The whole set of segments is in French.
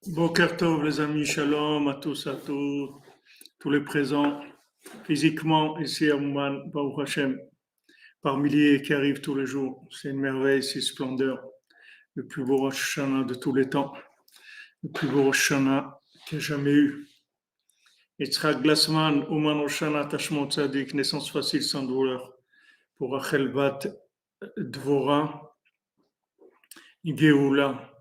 Boker Tov, les amis, shalom à tous les présents, physiquement ici à Ouman, Baruch Hashem, par milliers qui arrivent tous les jours. C'est une merveille, c'est une splendeur. Le plus beau Rosh Hashanah de tous les temps, le plus beau Rosh Hashanah qu'il y a jamais eu. Yitzhak Glassman, Ouman Rosh Hashanah, Tashmon Tzadik, naissance facile sans douleur. Pour Rachel Bat Dvora, Geoula,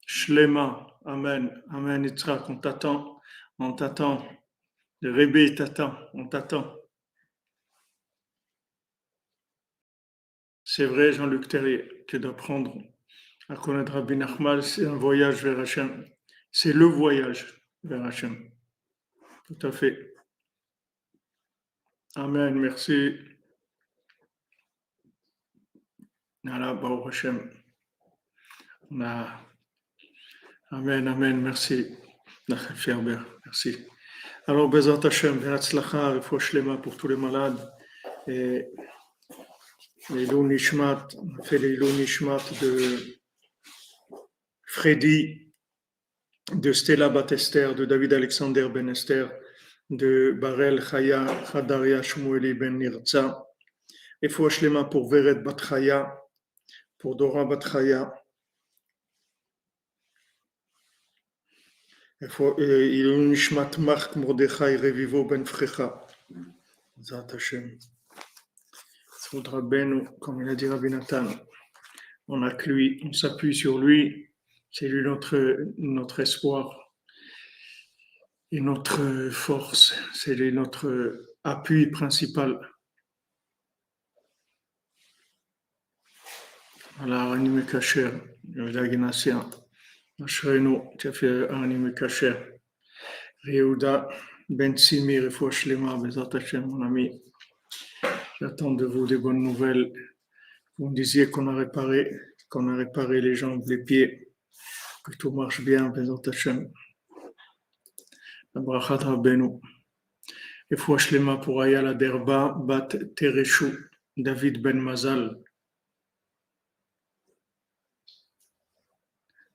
Shlema, Amen, Amen Yitzhak, on t'attend. Le Rebbe t'attend, on t'attend. C'est vrai, Jean-Luc Terrier, que d'apprendre à connaître Rabbi Nachman, c'est un voyage vers Hachem. C'est le voyage vers Hachem. Tout à fait. Amen, merci. Allah, Baruch Hashem. Amen, amen, merci. Merci. Alors, Bezat Hashem, Ve'atzlacha, Refouach Shlema pour tous les malades. Et l'Ilou Nishmat, on fait l'Ilou Nishmat de Freddy, de Stella Batester, de David Alexander Ben Esther, de Barel Chaya Chadaria Shmueli Ben Nirtza, et Fouach Lema pour Veret Bat Chaya, pour Dora Bat Chaya, il y a une Nishmat Mark Mordechai Revivo Ben Frecha, Zat Hashem, Tzvod Rabbeinu, comme il a dit Rabbi Nathan, on a que lui, on s'appuie sur lui, c'est lui notre espoir. Et notre force, c'est notre appui principal. Voilà, Arani Kacher, la Gnassia, Ashrenu, tu as fait Arani Kacher, Yehuda, Ben Simi, Refouach Lema, Bezat Hashem, mon ami. J'attends de vous des bonnes nouvelles. Vous me disiez qu'on a réparé les jambes, les pieds, que tout marche bien, Bezat Hashem. La Brachat Rabbeinu. Refouach Lema pour Ayala Derba, Bat Tereshu, David Ben Mazal.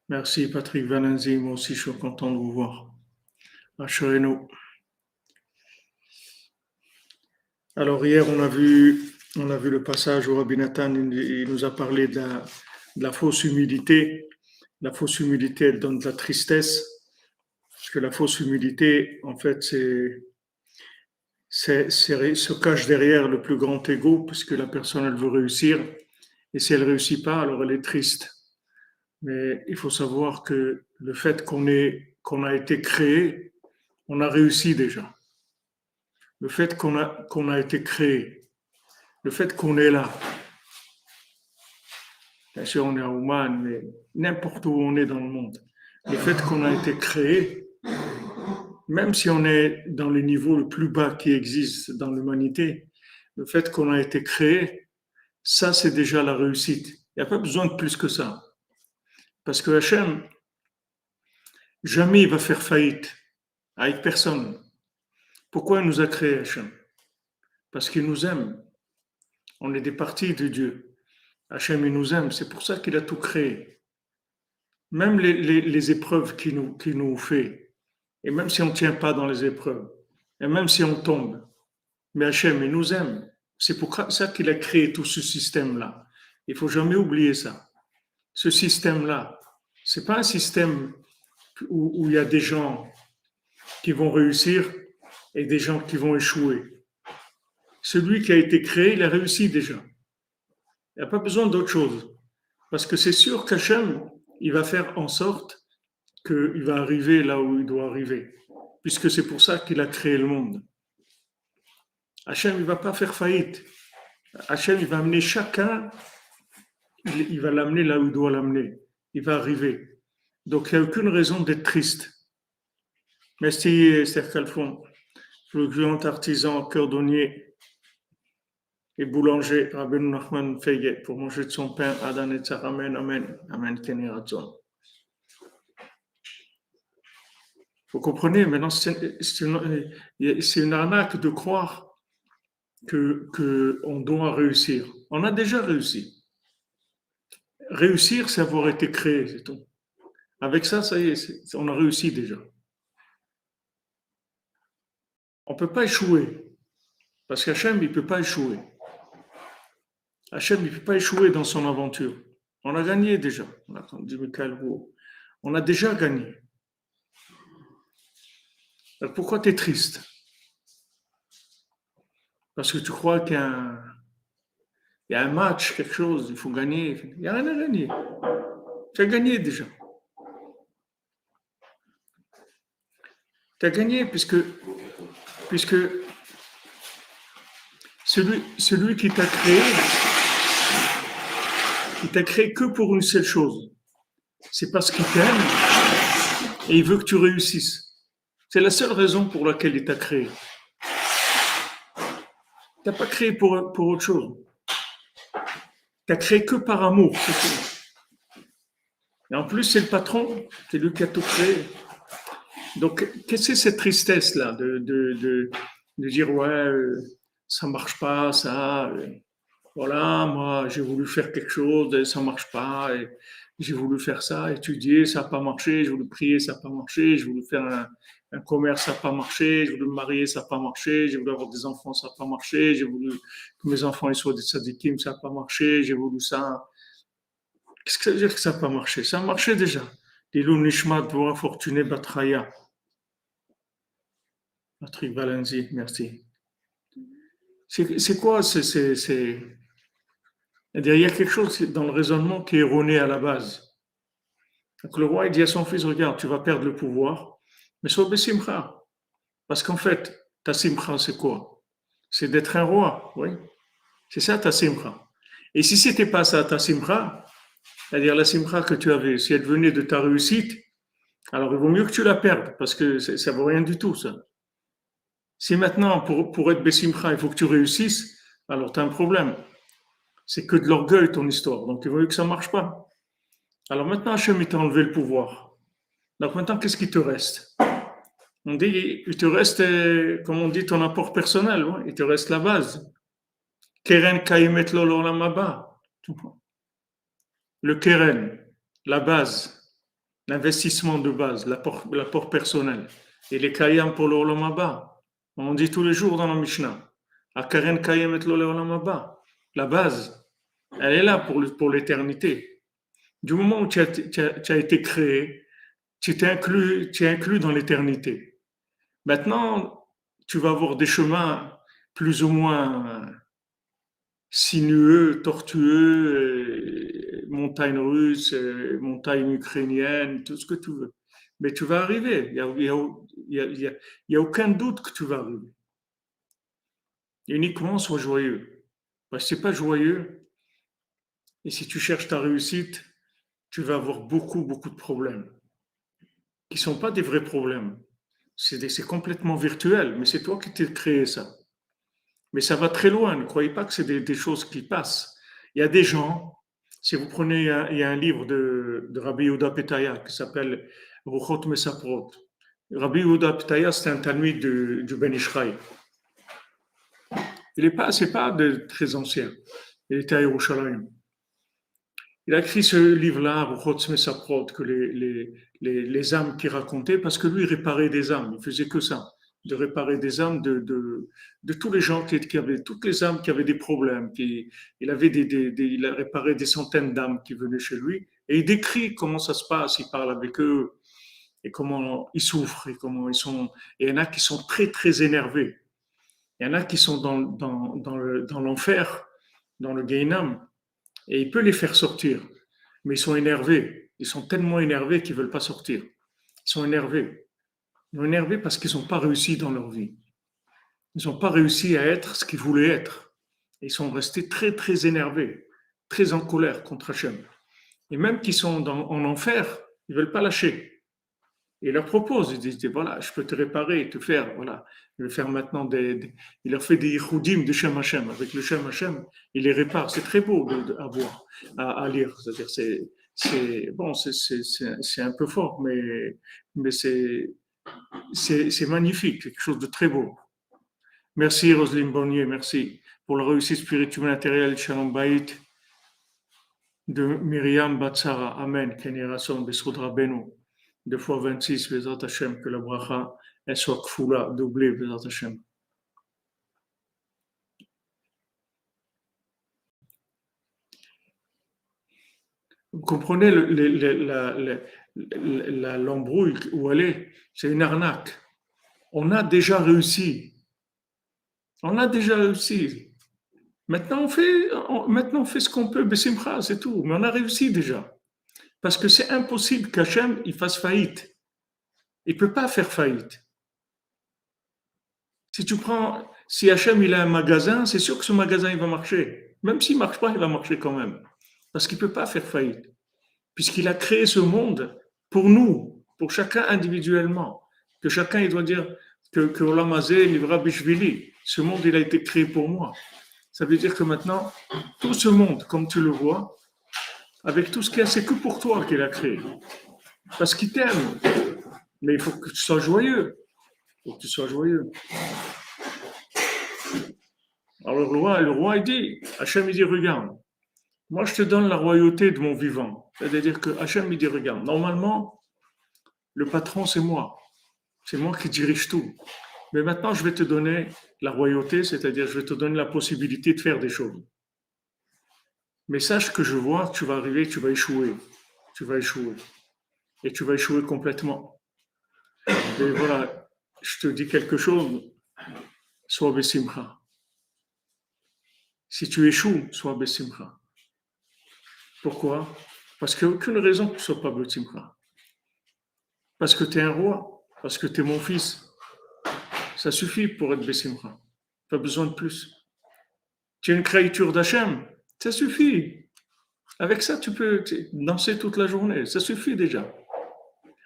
Merci Patrick Valenzi, moi aussi je suis content de vous voir. Assurez-nous. Alors hier on a vu le passage où Rabbi Nathan il nous a parlé de la fausse humilité. La fausse humilité elle donne de la tristesse, parce que la fausse humilité en fait se cache derrière le plus grand ego, puisque la personne elle veut réussir, et si elle réussit pas alors elle est triste. Mais il faut savoir que le fait qu'on a été créé, on a réussi déjà. Le fait qu'on a été créé, le fait qu'on est là. Bien sûr, on est à Ouman, mais n'importe où on est dans le monde. Le fait qu'on a été créé, même si on est dans les niveaux le plus bas qui existent dans l'humanité, le fait qu'on a été créé, ça c'est déjà la réussite. Il n'y a pas besoin de plus que ça. Parce que Hachem, jamais il va faire faillite avec personne. Pourquoi il nous a créé Hachem? Parce qu'il nous aime. On est des parties de Dieu. Hachem, il nous aime. C'est pour ça qu'il a tout créé. Même les épreuves qu'il nous fait. Et même si on ne tient pas dans les épreuves. Et même si on tombe. Mais Hachem, il nous aime. C'est pour ça qu'il a créé tout ce système-là. Il ne faut jamais oublier ça. Ce système-là, ce n'est pas un système où il y a des gens qui vont réussir et des gens qui vont échouer. Celui qui a été créé, il a réussi déjà. Il n'y a pas besoin d'autre chose. Parce que c'est sûr qu'Hachem, il va faire en sorte qu'il va arriver là où il doit arriver. Puisque c'est pour ça qu'il a créé le monde. Hachem, il ne va pas faire faillite. Hachem, il va amener chacun, il va l'amener là où il doit l'amener. Il va arriver. Donc, il n'y a aucune raison d'être triste. Merci, Esther Calfon, le grand artisan, cordonnier et boulanger, Rabbeinu Nachman Feyé, pour manger de son pain, Adan et Tzar, Amen, Amen, Amen, Keni Ratzon. Vous comprenez, maintenant, c'est une arnaque de croire qu'on doit réussir. On a déjà réussi. Réussir, c'est avoir été créé, c'est tout. Avec ça, ça y est, on a réussi déjà. On ne peut pas échouer, parce qu'Hachem, il ne peut pas échouer. Hachem, il ne peut pas échouer dans son aventure. On a gagné déjà. Dit Michael Roux. On a déjà gagné. Alors pourquoi tu es triste? Parce que tu crois qu'il y a un match, quelque chose, il faut gagner. Il n'y a rien à gagner. Tu as gagné déjà. Tu as gagné puisque celui qui t'a créé, il t'a créé que pour une seule chose. C'est parce qu'il t'aime et il veut que tu réussisses. C'est la seule raison pour laquelle il t'a créé. Tu n'as pas créé pour autre chose. Tu n'as créé que par amour, c'est tout. Et en plus, c'est le patron, c'est lui qui a tout créé. Donc, qu'est-ce que c'est cette tristesse-là de dire, ouais, ça ne marche pas, ça, voilà, moi, j'ai voulu faire quelque chose, et ça ne marche pas, et j'ai voulu faire ça, étudier, ça n'a pas marché, j'ai voulu prier, ça n'a pas marché, j'ai voulu faire un commerce, ça n'a pas marché, j'ai voulu me marier, ça n'a pas marché, j'ai voulu avoir des enfants, ça n'a pas marché, j'ai voulu que mes enfants ils soient des sadikim, ça n'a pas marché, j'ai voulu ça. Qu'est-ce que ça veut dire que ça n'a pas marché? Ça a marché déjà. Dilou Nishmat, Dvorah Fortuné Batraya. Patrick Valenzi, merci. C'est quoi? C'est-à-dire, il y a quelque chose dans le raisonnement qui est erroné à la base. Donc le roi il dit à son fils, regarde, tu vas perdre le pouvoir, mais sois besimcha. Parce qu'en fait, ta simcha, c'est quoi? C'est d'être un roi, oui. C'est ça ta simcha. Et si c'était pas ça ta simcha, c'est-à-dire la simcha que tu avais, si elle venait de ta réussite, alors il vaut mieux que tu la perdes, parce que ça vaut rien du tout, ça. Si maintenant, pour être besimcha, il faut que tu réussisses, alors tu as un problème. C'est que de l'orgueil ton histoire, donc il vaut mieux que ça marche pas. Alors maintenant, Hachem, il t'a enlevé le pouvoir. Donc maintenant, qu'est-ce qui te reste? On dit, il te reste, comme on dit, ton apport personnel, ouais, il te reste la base. Keren kaimet l'olamaba. Le keren, la base, l'investissement de base, l'apport personnel. Et les kayam pour l'olamaba. On dit tous les jours dans la Mishnah. A keren kaimet l'olamaba. La base, elle est là pour l'éternité. Du moment où tu as été créé, tu es inclus dans l'éternité. Maintenant, tu vas avoir des chemins plus ou moins sinueux, tortueux, montagnes russes, montagnes ukrainiennes, tout ce que tu veux. Mais tu vas arriver. Il y a aucun doute que tu vas arriver. Uniquement, sois joyeux. Parce que si tu n'es pas joyeux, et si tu cherches ta réussite, tu vas avoir beaucoup, beaucoup de problèmes qui ne sont pas des vrais problèmes. C'est complètement virtuel, mais c'est toi qui t'es créé ça. Mais ça va très loin, ne croyez pas que c'est des choses qui passent. Il y a des gens, si vous prenez, il y a un livre de Rabbi Yehuda Petaya qui s'appelle Ruchot Mesaprot. Rabbi Yehuda Petaya, c'est un talmud du Ben Ishraï. C'est pas très ancien. Il était à Yerushalayim. Il a écrit ce livre-là, Ruchot Mesaprot, que les âmes qui racontaient, parce que lui, il réparait des âmes, il faisait que ça, de réparer des âmes de tous les gens qui avaient, toutes les âmes qui avaient des problèmes. Il a réparé des centaines d'âmes qui venaient chez lui, et il décrit comment ça se passe, il parle avec eux, et comment ils souffrent, et comment ils sont. Et il y en a qui sont très, très énervés. Il y en a qui sont dans l'enfer, dans le Gehinam, et il peut les faire sortir. Mais ils sont énervés. Ils sont tellement énervés qu'ils ne veulent pas sortir. Ils sont énervés. Ils sont énervés parce qu'ils n'ont pas réussi dans leur vie. Ils n'ont pas réussi à être ce qu'ils voulaient être. Ils sont restés très, très énervés, très en colère contre Hachem. Et même qu'ils sont en enfer, ils ne veulent pas lâcher. Et ils leur proposent, ils disent, voilà, je peux te réparer, te faire, voilà. Je vais faire maintenant il leur fait des yichoudim de Shem Hashem. Avec le Shem Hashem, il les répare. C'est très beau à voir, à lire. C'est-à-dire, c'est un peu fort, mais c'est magnifique, quelque chose de très beau. Merci Roselyne Bonnier, merci pour la réussite spirituelle et matérielle, Shalom Bayit. de Myriam Batsara. Amen. Kenirason Besrod Rabbeinu. 2 fois 26, Bezat Hashem, que la bracha, elle soit kfoula, doublée, Bezat Hashem. Vous comprenez l'embrouille où elle est? C'est une arnaque. On a déjà réussi. On a déjà réussi. Maintenant, on fait ce qu'on peut, Bessimcha, c'est tout. Mais on a réussi déjà. Parce que c'est impossible qu'Hachem il fasse faillite. Il ne peut pas faire faillite. Si Hachem il a un magasin, c'est sûr que ce magasin il va marcher. Même s'il ne marche pas, il va marcher quand même. Parce qu'il ne peut pas faire faillite. Puisqu'il a créé ce monde pour nous, pour chacun individuellement. Que chacun il doit dire que Olam Hazeh Livra Bishvili. Ce monde il a été créé pour moi. Ça veut dire que maintenant, tout ce monde, comme tu le vois, avec tout ce qu'il y a, c'est que pour toi qu'il a créé. Parce qu'il t'aime. Mais il faut que tu sois joyeux. Il faut que tu sois joyeux. Alors le roi il dit, Hachem il dit, regarde, moi je te donne la royauté de mon vivant. C'est-à-dire que Hachem il dit, regarde, normalement, le patron c'est moi. C'est moi qui dirige tout. Mais maintenant je vais te donner la royauté, c'est-à-dire je vais te donner la possibilité de faire des choses. Mais sache que je vois que tu vas arriver, tu vas échouer. Tu vas échouer. Et tu vas échouer complètement. Et voilà, je te dis quelque chose, sois Bessimcha. Si tu échoues, sois Bessimcha. Pourquoi? Parce qu'il n'y a aucune raison que tu ne sois pas Bessimcha. Parce que tu es un roi, parce que tu es mon fils. Ça suffit pour être Bessimcha. Pas besoin de plus. Tu es une créature d'Hachem, ça suffit. Avec ça, tu peux danser toute la journée, ça suffit déjà.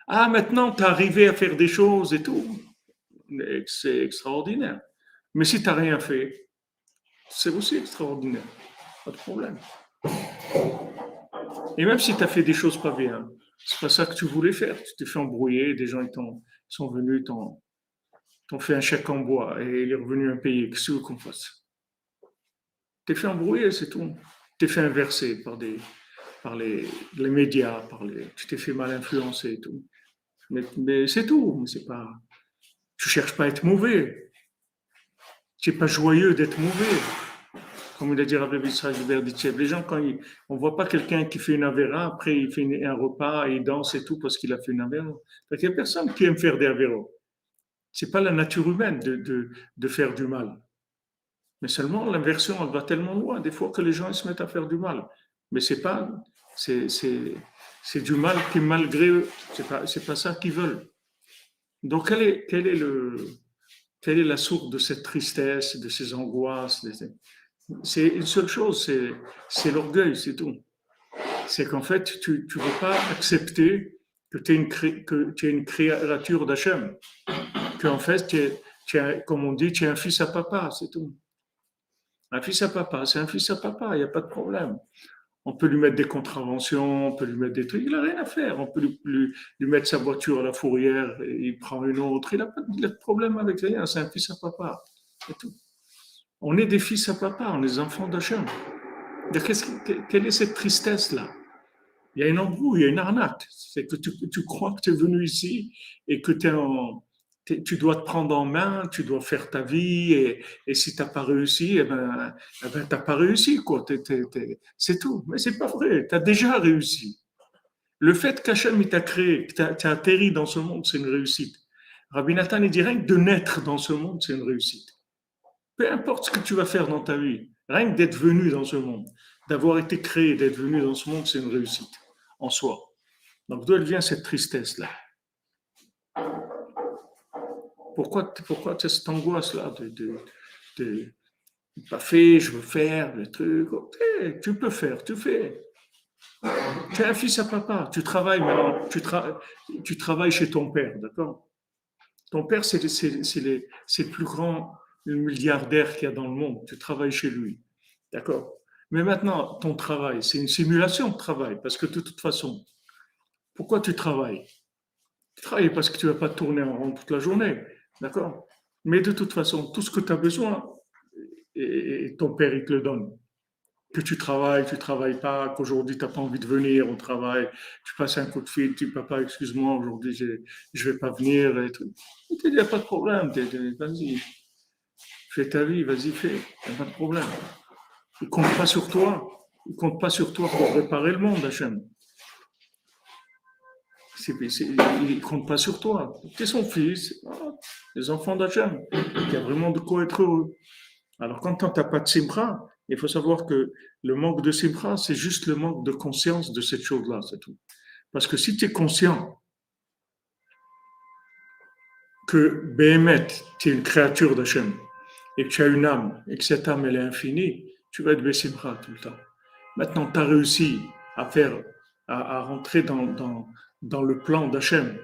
Ah, maintenant, tu es arrivé à faire des choses et tout. C'est extraordinaire. Mais si tu n'as rien fait, c'est aussi extraordinaire. Pas de problème. Et même si tu as fait des choses pas bien, c'est pas ça que tu voulais faire. Tu t'es fait embrouiller, des gens sont venus, t'ont fait un chèque en bois et il est revenu impayé. Qu'est-ce que tu veux qu'on fasse? T'es fait embrouiller, c'est tout. T'es fait inverser par les médias, tu t'es fait mal influencer et tout. Mais c'est tout. Mais c'est pas, tu cherches pas à être mauvais. Tu n'es pas joyeux d'être mauvais. Comme il a dit Rabbi Israël Berditchev, les gens, on ne voit pas quelqu'un qui fait une avéra, après il fait un repas et il danse et tout parce qu'il a fait une avéra. Il n'y a personne qui aime faire des avéros. Ce n'est pas la nature humaine de faire du mal. Mais seulement l'inversion, elle va tellement loin, des fois que les gens ils se mettent à faire du mal. Mais c'est du mal qui, malgré eux, c'est pas ça qu'ils veulent. Donc, quelle est la source de cette tristesse, de ces angoisses? C'est une seule chose, c'est l'orgueil, c'est tout. C'est qu'en fait, tu ne veux pas accepter que tu es une créature d'Hachem. Qu'en fait, comme on dit, tu es un fils à papa, c'est tout. Un fils à papa, c'est un fils à papa, il n'y a pas de problème. On peut lui mettre des contraventions, on peut lui mettre des trucs, il n'a rien à faire. On peut lui mettre sa voiture à la fourrière, et il prend une autre, il n'a pas de problème avec rien, c'est un fils à papa, c'est tout. On est des fils à papa, on est des enfants d'Hachem. Quelle est cette tristesse-là? Il y a une embrouille, il y a une arnaque. C'est que tu crois que tu es venu ici et que tu dois te prendre en main, tu dois faire ta vie et si tu n'as pas réussi, tu n'as pas réussi. Quoi. C'est tout. Mais c'est pas vrai, tu as déjà réussi. Le fait qu'Hachem t'a créé, que tu as atterri dans ce monde, c'est une réussite. Rabbi Nathan il dit rien que de naître dans ce monde, c'est une réussite. Peu importe ce que tu vas faire dans ta vie, rien que d'être venu dans ce monde, d'avoir été créé, d'être venu dans ce monde, c'est une réussite en soi. Donc d'où elle vient cette tristesse-là? Pourquoi tu as cette angoisse-là de pas fait, je veux faire le truc? Ok, tu peux faire, tu fais. Tu es un fils à papa, tu travailles maintenant, tu travailles chez ton père, d'accord? Ton père, c'est le plus grand milliardaire qu'il y a dans le monde. Tu travailles chez lui. D'accord? Mais maintenant, ton travail, c'est une simulation de travail. Parce que de toute façon, pourquoi tu travailles? Tu travailles parce que tu ne vas pas tourner en rond toute la journée. D'accord? Mais de toute façon, tout ce que tu as besoin, et ton père, il te le donne. que tu travailles pas, qu'aujourd'hui tu n'as pas envie de venir au travail, tu passes un coup de fil, tu dis papa, excuse-moi, aujourd'hui je vais pas venir. Et tout. Il n'y a pas de problème, vas-y, fais ta vie, vas-y, fais, il n'y a pas de problème. Il ne compte pas sur toi, il ne compte pas sur toi pour réparer le monde, Hachem. Il ne compte pas sur toi. Tu es son fils, les enfants d'Hachem. Il y a vraiment de quoi être heureux. Alors, quand tu n'as pas de simra, il faut savoir que le manque de simra, c'est juste le manque de conscience de cette chose-là, c'est tout. Parce que si tu es conscient que Béhémet, tu es une créature d'Hachem, et que tu as une âme, et que cette âme, elle est infinie, tu vas être Bessimra tout le temps. Maintenant, tu as réussi à faire, à rentrer dans le plan d'Hachem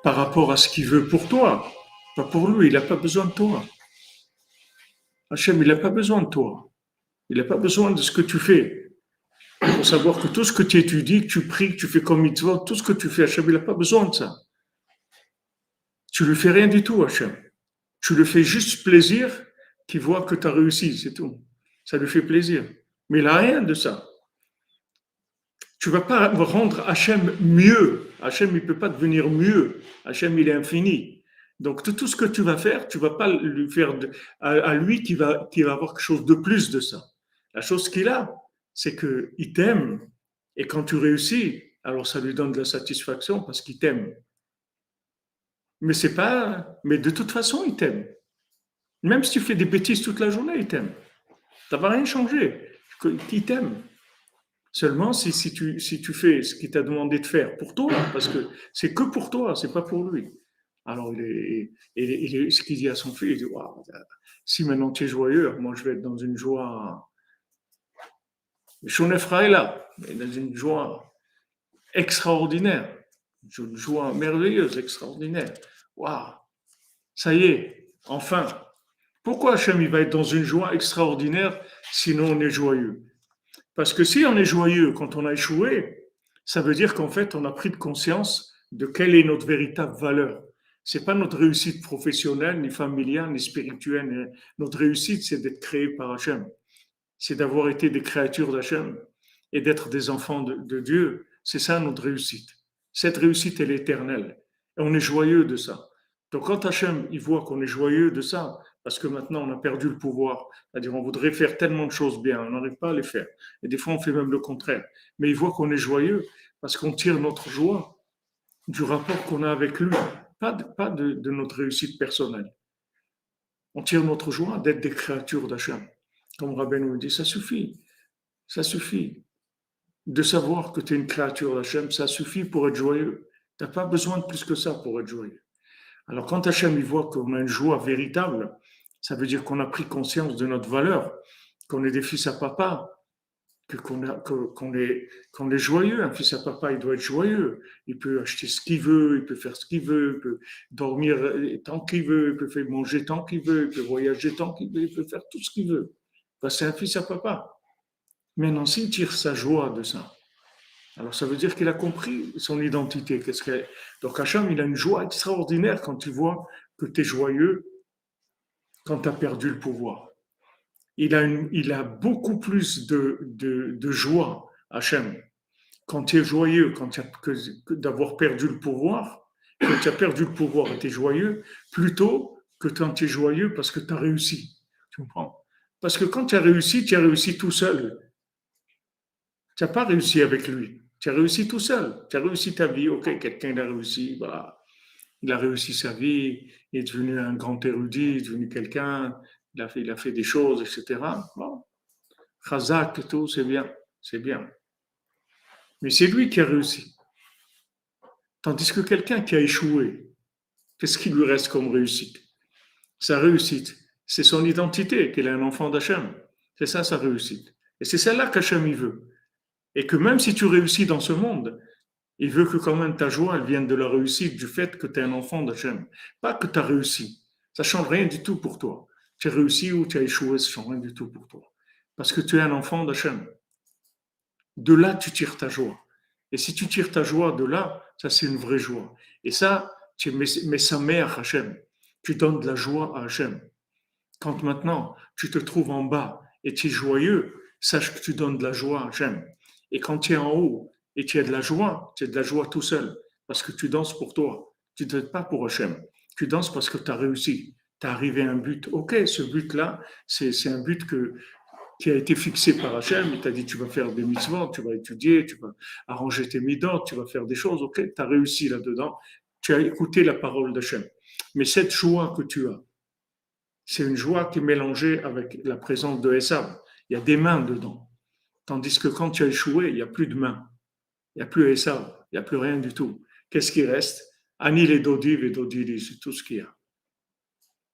par rapport à ce qu'il veut pour toi, pas pour lui, il n'a pas besoin de toi. Hachem, il n'a pas besoin de toi. Il n'a pas besoin de ce que tu fais. Il faut savoir que tout ce que tu étudies, que tu pries, que tu fais comme mitzvot, tout ce que tu fais, Hachem, il n'a pas besoin de ça. Tu ne lui fais rien du tout, Hachem. Tu lui fais juste plaisir qu'il voit que tu as réussi, c'est tout. Ça lui fait plaisir. Mais il n'a rien de ça. Tu ne vas pas rendre Hachem mieux. Hachem, il ne peut pas devenir mieux. Hachem, il est infini. Donc, tout ce que tu vas faire, tu ne vas pas lui faire à lui qui va avoir quelque chose de plus de ça. La chose qu'il a, c'est qu'il t'aime. Et quand tu réussis, alors ça lui donne de la satisfaction parce qu'il t'aime. Mais c'est pas, mais de toute façon, il t'aime. Même si tu fais des bêtises toute la journée, il t'aime. Ça ne va rien changer. Il t'aime. Seulement si tu fais ce qu'il t'a demandé de faire pour toi, parce que c'est que pour toi, c'est pas pour lui. Alors ce qu'il dit à son fils, il dit wow, si maintenant tu es joyeux, moi je vais être dans une joie. Shonefra est là, mais dans une joie extraordinaire, une joie merveilleuse, extraordinaire. Waouh, ça y est, enfin. Pourquoi Hachem il va être dans une joie extraordinaire sinon on est joyeux? Parce que si on est joyeux quand on a échoué, ça veut dire qu'en fait, on a pris de conscience de quelle est notre véritable valeur. C'est pas notre réussite professionnelle, ni familiale, ni spirituelle. Notre réussite, c'est d'être créé par Hachem. C'est d'avoir été des créatures d'Hachem et d'être des enfants de Dieu. C'est ça notre réussite. Cette réussite, elle est éternelle. Et on est joyeux de ça. Donc quand Hachem, il voit qu'on est joyeux de ça, parce que maintenant on a perdu le pouvoir, c'est-à-dire on voudrait faire tellement de choses bien, on n'arrive pas à les faire. Et des fois on fait même le contraire. Mais il voit qu'on est joyeux parce qu'on tire notre joie du rapport qu'on a avec lui, pas de notre réussite personnelle. On tire notre joie d'être des créatures d'Hachem. Comme Rabbi nous dit, ça suffit. Ça suffit. De savoir que tu es une créature d'Hachem, ça suffit pour être joyeux. Tu n'as pas besoin de plus que ça pour être joyeux. Alors quand Hachem il voit qu'on a une joie véritable, ça veut dire qu'on a pris conscience de notre valeur, qu'on est des fils à papa, qu'on est joyeux. Un fils à papa, il doit être joyeux. Il peut acheter ce qu'il veut, il peut faire ce qu'il veut, il peut dormir tant qu'il veut, il peut faire manger tant qu'il veut, il peut voyager tant qu'il veut, il peut faire tout ce qu'il veut. C'est un fils à papa. Maintenant, s'il tire sa joie de ça, alors ça veut dire qu'il a compris son identité. Donc Hacham, il a une joie extraordinaire quand tu vois que tu es joyeux quand tu as perdu le pouvoir. Il a beaucoup plus de joie, Hachem, quand tu es joyeux, que d'avoir perdu le pouvoir, quand tu as perdu le pouvoir et tu es joyeux, plutôt que quand tu es joyeux parce que tu as réussi. Tu comprends? Parce que quand tu as réussi tout seul. Tu n'as pas réussi avec lui. Tu as réussi tout seul. Tu as réussi ta vie. Ok, quelqu'un a réussi. Voilà. Il a réussi sa vie. Il est devenu un grand érudit. Il est devenu quelqu'un. Il a fait des choses, etc. Bon. Chazak et tout, c'est bien. C'est bien. Mais c'est lui qui a réussi. Tandis que quelqu'un qui a échoué, qu'est-ce qui lui reste comme réussite? Sa réussite, c'est son identité, qu'il est un enfant d'Hachem. C'est ça sa réussite. Et c'est celle-là qu'Hachem il veut. Et que même si tu réussis dans ce monde, il veut que quand même ta joie elle vienne de la réussite, du fait que tu es un enfant d'Hachem. Pas que tu as réussi. Ça ne change rien du tout pour toi. Tu as réussi ou tu as échoué, ça ne change rien du tout pour toi. Parce que tu es un enfant d'Hachem. De là, tu tires ta joie. Et si tu tires ta joie de là, ça c'est une vraie joie. Et ça, mais sa mère, Hachem. Tu donnes de la joie à Hachem. Quand maintenant tu te trouves en bas et tu es joyeux, sache que tu donnes de la joie à Hachem. Et quand tu es en haut et tu as de la joie, tu as de la joie tout seul, parce que tu danses pour toi. Tu ne danses pas pour Hachem. Tu danses parce que tu as réussi. Tu as arrivé à un but. Ok, ce but-là, c'est un but qui a été fixé par Hachem. Il t'a dit, tu vas faire des mitzvot, tu vas étudier, tu vas arranger tes midot, tu vas faire des choses. Ok, tu as réussi là-dedans. Tu as écouté la parole d'Hachem. Mais cette joie que tu as, c'est une joie qui est mélangée avec la présence de Esav. Il y a des mains dedans. Tandis que quand tu as échoué, il n'y a plus de mains. Il n'y a plus Esav. Il n'y a plus rien du tout. Qu'est-ce qui reste? Anil et Dodiv et Dodili, c'est tout ce qu'il y a.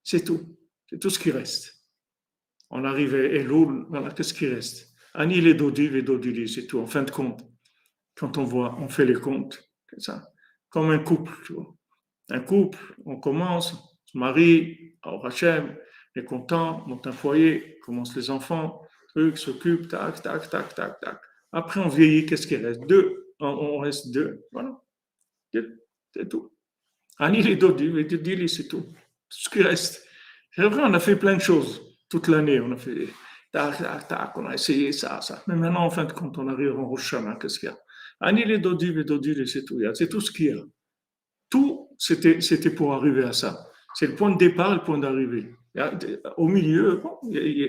C'est tout. C'est tout ce qui reste. On arrive à Elul, voilà, qu'est-ce qui reste? Anil et Dodiv et Dodili, c'est tout. En fin de compte, quand on voit, on fait les comptes, c'est ça. Comme un couple, tu vois. Un couple, on commence, on se marie, au Hachem, est content, monte un foyer, commence les enfants, truc, s'occupe, tac, tac, tac, tac, tac. Après, on vieillit, qu'est-ce qui reste? Deux. On reste deux. Voilà. C'est tout. Ani les Dili, c'est tout. Tout ce qui reste. C'est vrai, on a fait plein de choses toute l'année. On a fait tac, tac, tac, on a essayé ça, ça. Mais maintenant, en fin de compte, on arrive en Rosh Hashanah, qu'est-ce qu'il y a? Ani les Dili, c'est tout. C'est tout ce qu'il y a. Tout, c'était pour arriver à ça. C'est le point de départ et le point d'arrivée. Au milieu, bon,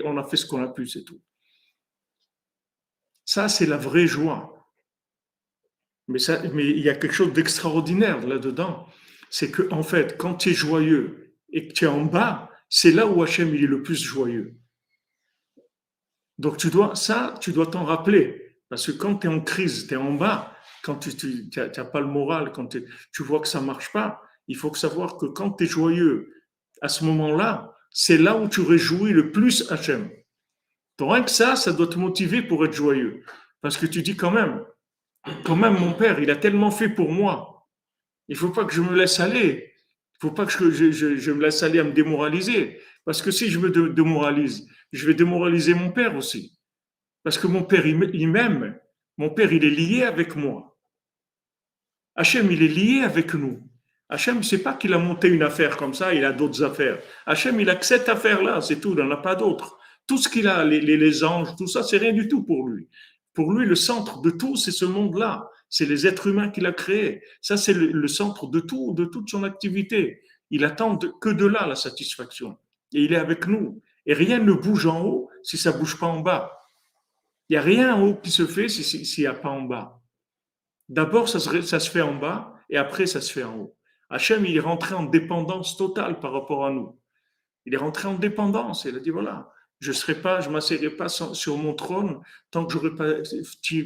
on a fait ce qu'on a pu, c'est tout. Ça, c'est la vraie joie. Mais il y a quelque chose d'extraordinaire là-dedans. C'est que, en fait, quand tu es joyeux et que tu es en bas, c'est là où Hachem il est le plus joyeux. Donc, tu dois t'en rappeler. Parce que quand tu es en crise, tu es en bas, quand tu n'as pas le moral, quand tu vois que ça ne marche pas, il faut savoir que quand tu es joyeux, à ce moment-là, c'est là où tu réjouis le plus Hachem. Donc, rien que ça doit te motiver pour être joyeux. Parce que tu dis quand même, mon père, il a tellement fait pour moi. Il ne faut pas que je me laisse aller. Il ne faut pas que je me laisse aller à me démoraliser. Parce que si je me démoralise, je vais démoraliser mon père aussi. Parce que mon père, il m'aime. Mon père, il est lié avec moi. Hachem, il est lié avec nous. Hachem, c'est pas qu'il a monté une affaire comme ça, il a d'autres affaires. Hachem, il a que cette affaire-là, c'est tout, il n'en a pas d'autres. Tout ce qu'il a, les anges, tout ça, c'est rien du tout pour lui. Pour lui, le centre de tout, c'est ce monde-là. C'est les êtres humains qu'il a créés. Ça, c'est le centre de tout, de toute son activité. Il attend que de là la satisfaction. Et il est avec nous. Et rien ne bouge en haut si ça bouge pas en bas. Il n'y a rien en haut qui se fait s'il n'y a pas en bas. D'abord, ça se fait en bas et après, ça se fait en haut. Hachem, il est rentré en dépendance totale par rapport à nous. Il est rentré en dépendance. Il a dit voilà, je ne m'asserai pas sur mon trône tant que j'aurai pas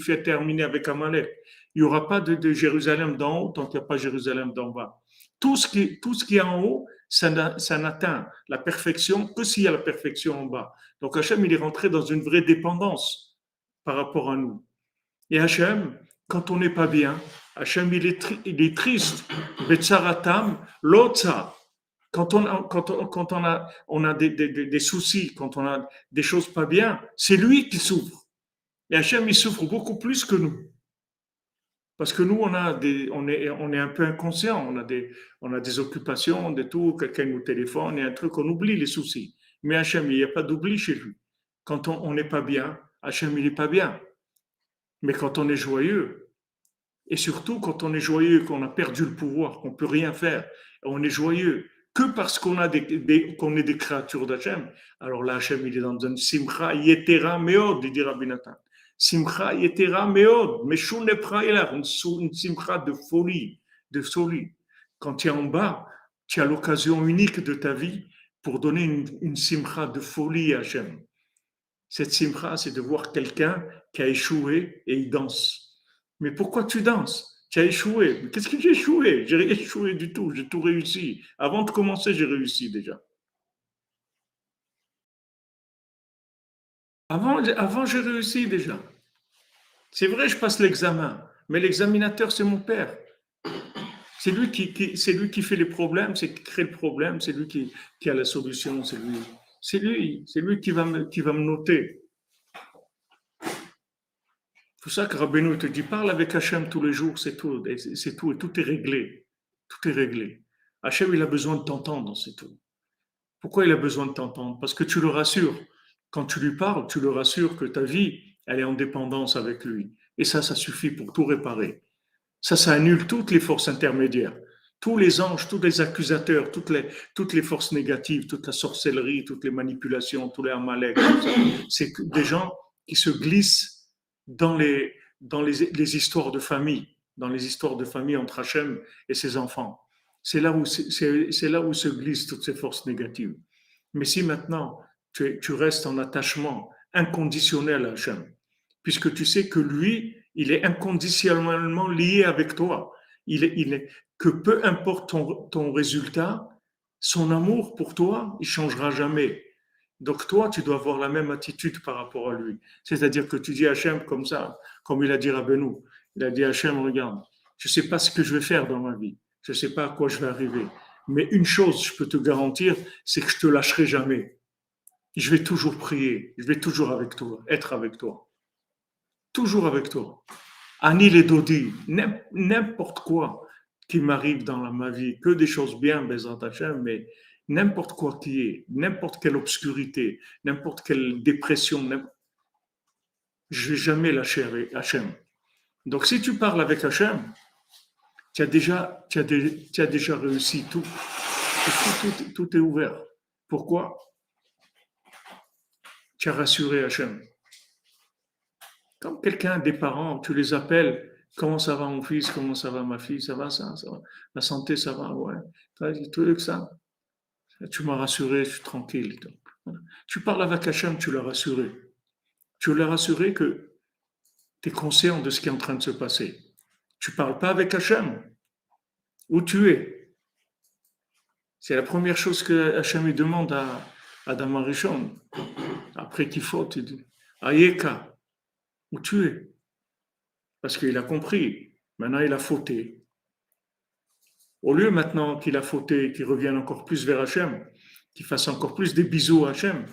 fait terminer avec Amalek. Il n'y aura pas de Jérusalem d'en haut tant qu'il n'y a pas Jérusalem d'en bas. Tout ce qui est en haut, ça n'atteint la perfection que s'il y a la perfection en bas. Donc Hachem, il est rentré dans une vraie dépendance par rapport à nous. Et Hachem, quand on n'est pas bien, Hachem, il est triste. Betsaratam, lotza. On a des soucis, quand on a des choses pas bien, c'est lui qui souffre. Et Hachem, il souffre beaucoup plus que nous. Parce que nous, on est un peu inconscient, on a des occupations, de tout, quelqu'un nous téléphone, et un truc, on oublie les soucis. Mais Hachem, il n'y a pas d'oubli chez lui. Quand on n'est pas bien, Hachem, il n'est pas bien. Mais quand on est joyeux, et surtout quand on est joyeux, qu'on a perdu le pouvoir, qu'on ne peut rien faire, on est joyeux que parce qu'on qu'on est des créatures d'Hachem, alors là, Hachem, il est dans une simcha yetera meod, dit Rabbi Nathan. Simcha yetera meod, mais une simcha de folie, de folie. Quand tu es en bas, tu as l'occasion unique de ta vie pour donner une simcha de folie à Hachem. Cette simcha, c'est de voir quelqu'un qui a échoué et il danse. Mais pourquoi tu danses? Tu as échoué. Qu'est-ce que j'ai échoué? J'ai rien échoué du tout. J'ai tout réussi. Avant de commencer, j'ai réussi déjà. Avant j'ai réussi déjà. C'est vrai, je passe l'examen. Mais l'examinateur, c'est mon père. C'est lui qui fait les problèmes, c'est qui crée le problème, c'est lui qui a la solution. C'est lui qui va me noter. C'est pour ça que Rabbeinu te dit, parle avec Hachem tous les jours, c'est tout, et tout est réglé. Tout est réglé. Hachem, il a besoin de t'entendre, c'est tout. Pourquoi il a besoin de t'entendre? Parce que tu le rassures. Quand tu lui parles, tu le rassures que ta vie, elle est en dépendance avec lui. Et ça suffit pour tout réparer. Ça annule toutes les forces intermédiaires. Tous les anges, tous les accusateurs, toutes les forces négatives, toute la sorcellerie, toutes les manipulations, tous les amaleks, c'est des gens qui se glissent dans les histoires de famille, dans les histoires de famille entre Hachem et ses enfants. C'est là où se glissent toutes ces forces négatives. Mais si maintenant tu restes en attachement inconditionnel à Hachem, puisque tu sais que lui, il est inconditionnellement lié avec toi. Que peu importe ton résultat, son amour pour toi, il changera jamais. Donc toi, tu dois avoir la même attitude par rapport à lui. C'est-à-dire que tu dis à Hachem comme ça, comme il a dit à Benou. Il a dit à Hachem, regarde, je ne sais pas ce que je vais faire dans ma vie. Je ne sais pas à quoi je vais arriver. Mais une chose, je peux te garantir, c'est que je te lâcherai jamais. Je vais toujours prier. Je vais toujours avec toi, être avec toi. Toujours avec toi. Anil et Dodi, n'importe quoi qui m'arrive dans ma vie, que des choses bien, Bezrat Hashem, mais n'importe quoi qui est, n'importe quelle obscurité, n'importe quelle dépression, je ne vais jamais lâcher avec Hachem. Donc si tu parles avec Hachem, tu as déjà réussi tout. Tout est ouvert. Pourquoi? Tu as rassuré Hachem. Comme quelqu'un, des parents, tu les appelles, comment ça va mon fils, comment ça va ma fille, ça va ça va, la santé ça va, ouais, tout ça, tu m'as rassuré, je suis tranquille. Donc, voilà. Tu parles avec Hachem, tu l'as rassuré que tu es conscient de ce qui est en train de se passer. Tu ne parles pas avec Hachem, où tu es. C'est la première chose que Hachem lui demande à Adam Arishon. Après qu'il faut, tu dis, Ayeka, où tu es. Parce qu'il a compris. Maintenant, il a fauté. Au lieu maintenant qu'il a fauté, qu'il revienne encore plus vers Hachem, qu'il fasse encore plus des bisous à Hachem,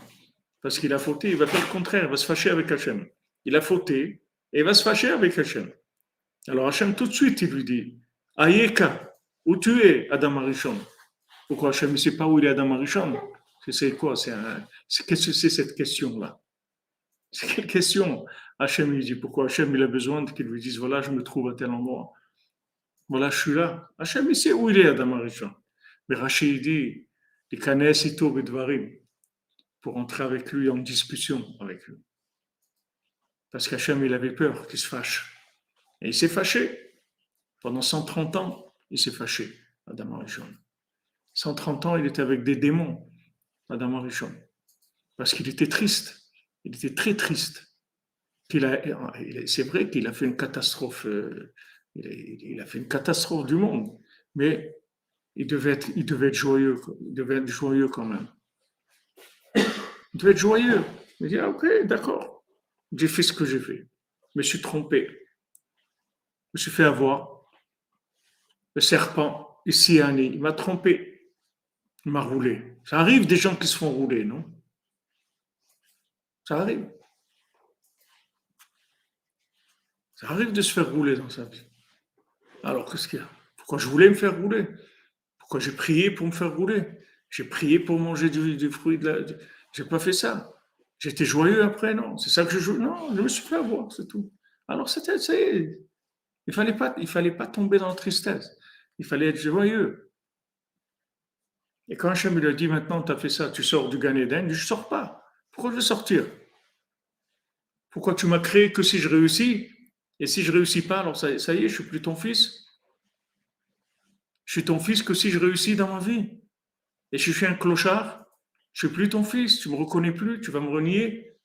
parce qu'il a fauté, il va faire le contraire, il va se fâcher avec Hachem. Il a fauté et il va se fâcher avec Hachem. Alors Hachem, tout de suite, il lui dit, Ayeka, où tu es, Adam Arishon? Pourquoi Hachem ne sait pas où il est, Adam Arishon? C'est quoi? Qu'est-ce que c'est cette question-là? C'est quelle question? Hachem lui dit, pourquoi Hachem il a besoin qu'il lui dise, voilà, je me trouve à tel endroit. Voilà, je suis là. Hachem, il sait où il est, Adam Arishon. Mais Rachid dit, il connaît Sito Bedvarim, pour entrer avec lui en discussion avec lui. Parce qu'Hachem, il avait peur qu'il se fâche. Et il s'est fâché. Pendant 130 ans, il s'est fâché, Adam Arishon. 130 ans, il était avec des démons, Adam Arishon. Parce qu'il était triste. Il était très triste. C'est vrai qu'il a fait une catastrophe. Il a fait une catastrophe du monde. Mais il devait être joyeux. Il devait être joyeux quand même. Il devait être joyeux. Il dit, ah, ok, d'accord. J'ai fait ce que j'ai fait. Je me suis trompé. Je me suis fait avoir. Le serpent, ici, il m'a trompé. Il m'a roulé. Ça arrive des gens qui se font rouler, non? Ça arrive. Ça arrive de se faire rouler dans sa vie. Alors, qu'est-ce qu'il y a? Pourquoi je voulais me faire rouler? Pourquoi j'ai prié pour me faire rouler? J'ai prié pour manger du fruit J'ai pas fait ça. J'étais joyeux après, non? C'est ça que je joue? Non, je me suis fait avoir, c'est tout. Alors, il fallait pas tomber dans la tristesse. Il fallait être joyeux. Et quand Hachem lui a dit, maintenant, tu as fait ça, tu sors du Gan Eden, je ne sors pas. Pourquoi je vais sortir? Pourquoi tu m'as créé que si je réussis? Et si je réussis pas, alors ça y est, je suis plus ton fils. Je suis ton fils que si je réussis dans ma vie. Et si je suis un clochard, je suis plus ton fils, tu me reconnais plus, tu vas me renier.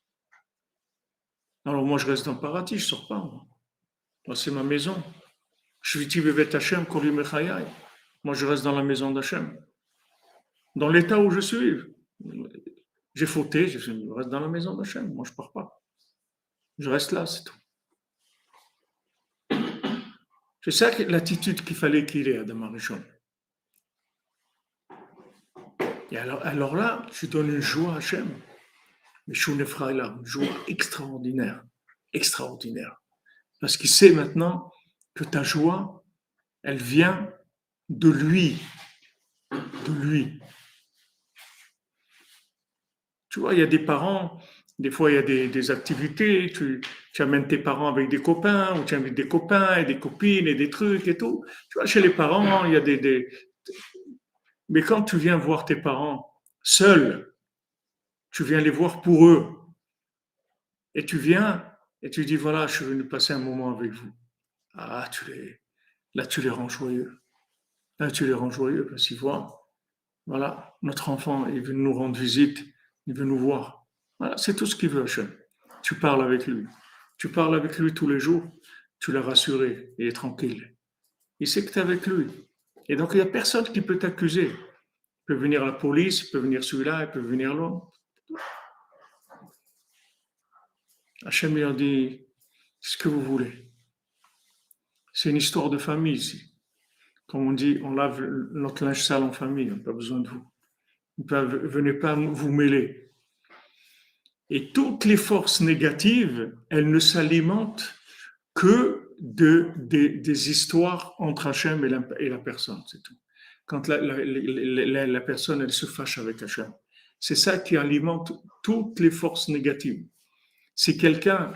Alors moi, je reste dans le paradis, je sors pas. Moi, c'est ma maison. Je suis Tibevet Hachem, Koli Mechayai. Moi, je reste dans la maison d'Hachem. Dans l'état où je suis. J'ai fauté, je reste dans la maison d'Hachem. Moi, je pars pas. Je reste là, c'est tout. C'est ça l'attitude qu'il fallait qu'il ait, Adam Arishon. Et alors là, je donne une joie à Hachem. Mais Chounefra est là, une joie extraordinaire. Extraordinaire. Parce qu'il sait maintenant que ta joie, elle vient de lui. De lui. Tu vois, il y a des parents Des fois, il y a des activités, tu amènes tes parents avec des copains, ou tu invites des copains et des copines et des trucs et tout. Tu vois, chez les parents, il y a Mais quand tu viens voir tes parents seuls, tu viens les voir pour eux. Et tu viens et tu dis, voilà, je suis venu passer un moment avec vous. Ah, là, tu les rends joyeux. Là, tu les rends joyeux parce qu'ils voient, voilà, notre enfant, il veut nous rendre visite, il veut nous voir. Voilà, c'est tout ce qu'il veut, Hachem. Tu parles avec lui. Tu parles avec lui tous les jours. Tu l'as rassuré, il est tranquille. Il sait que tu es avec lui. Et donc, il n'y a personne qui peut t'accuser. Il peut venir la police, il peut venir celui-là, il peut venir l'autre. Hachem lui a dit, ce que vous voulez. C'est une histoire de famille ici. Comme on dit, on lave notre linge sale en famille, on n'a pas besoin de vous. Venez pas vous mêler. Et toutes les forces négatives, elles ne s'alimentent que des histoires entre Hachem et la personne, c'est tout. Quand la personne, elle se fâche avec Hachem. C'est ça qui alimente toutes les forces négatives. Si quelqu'un,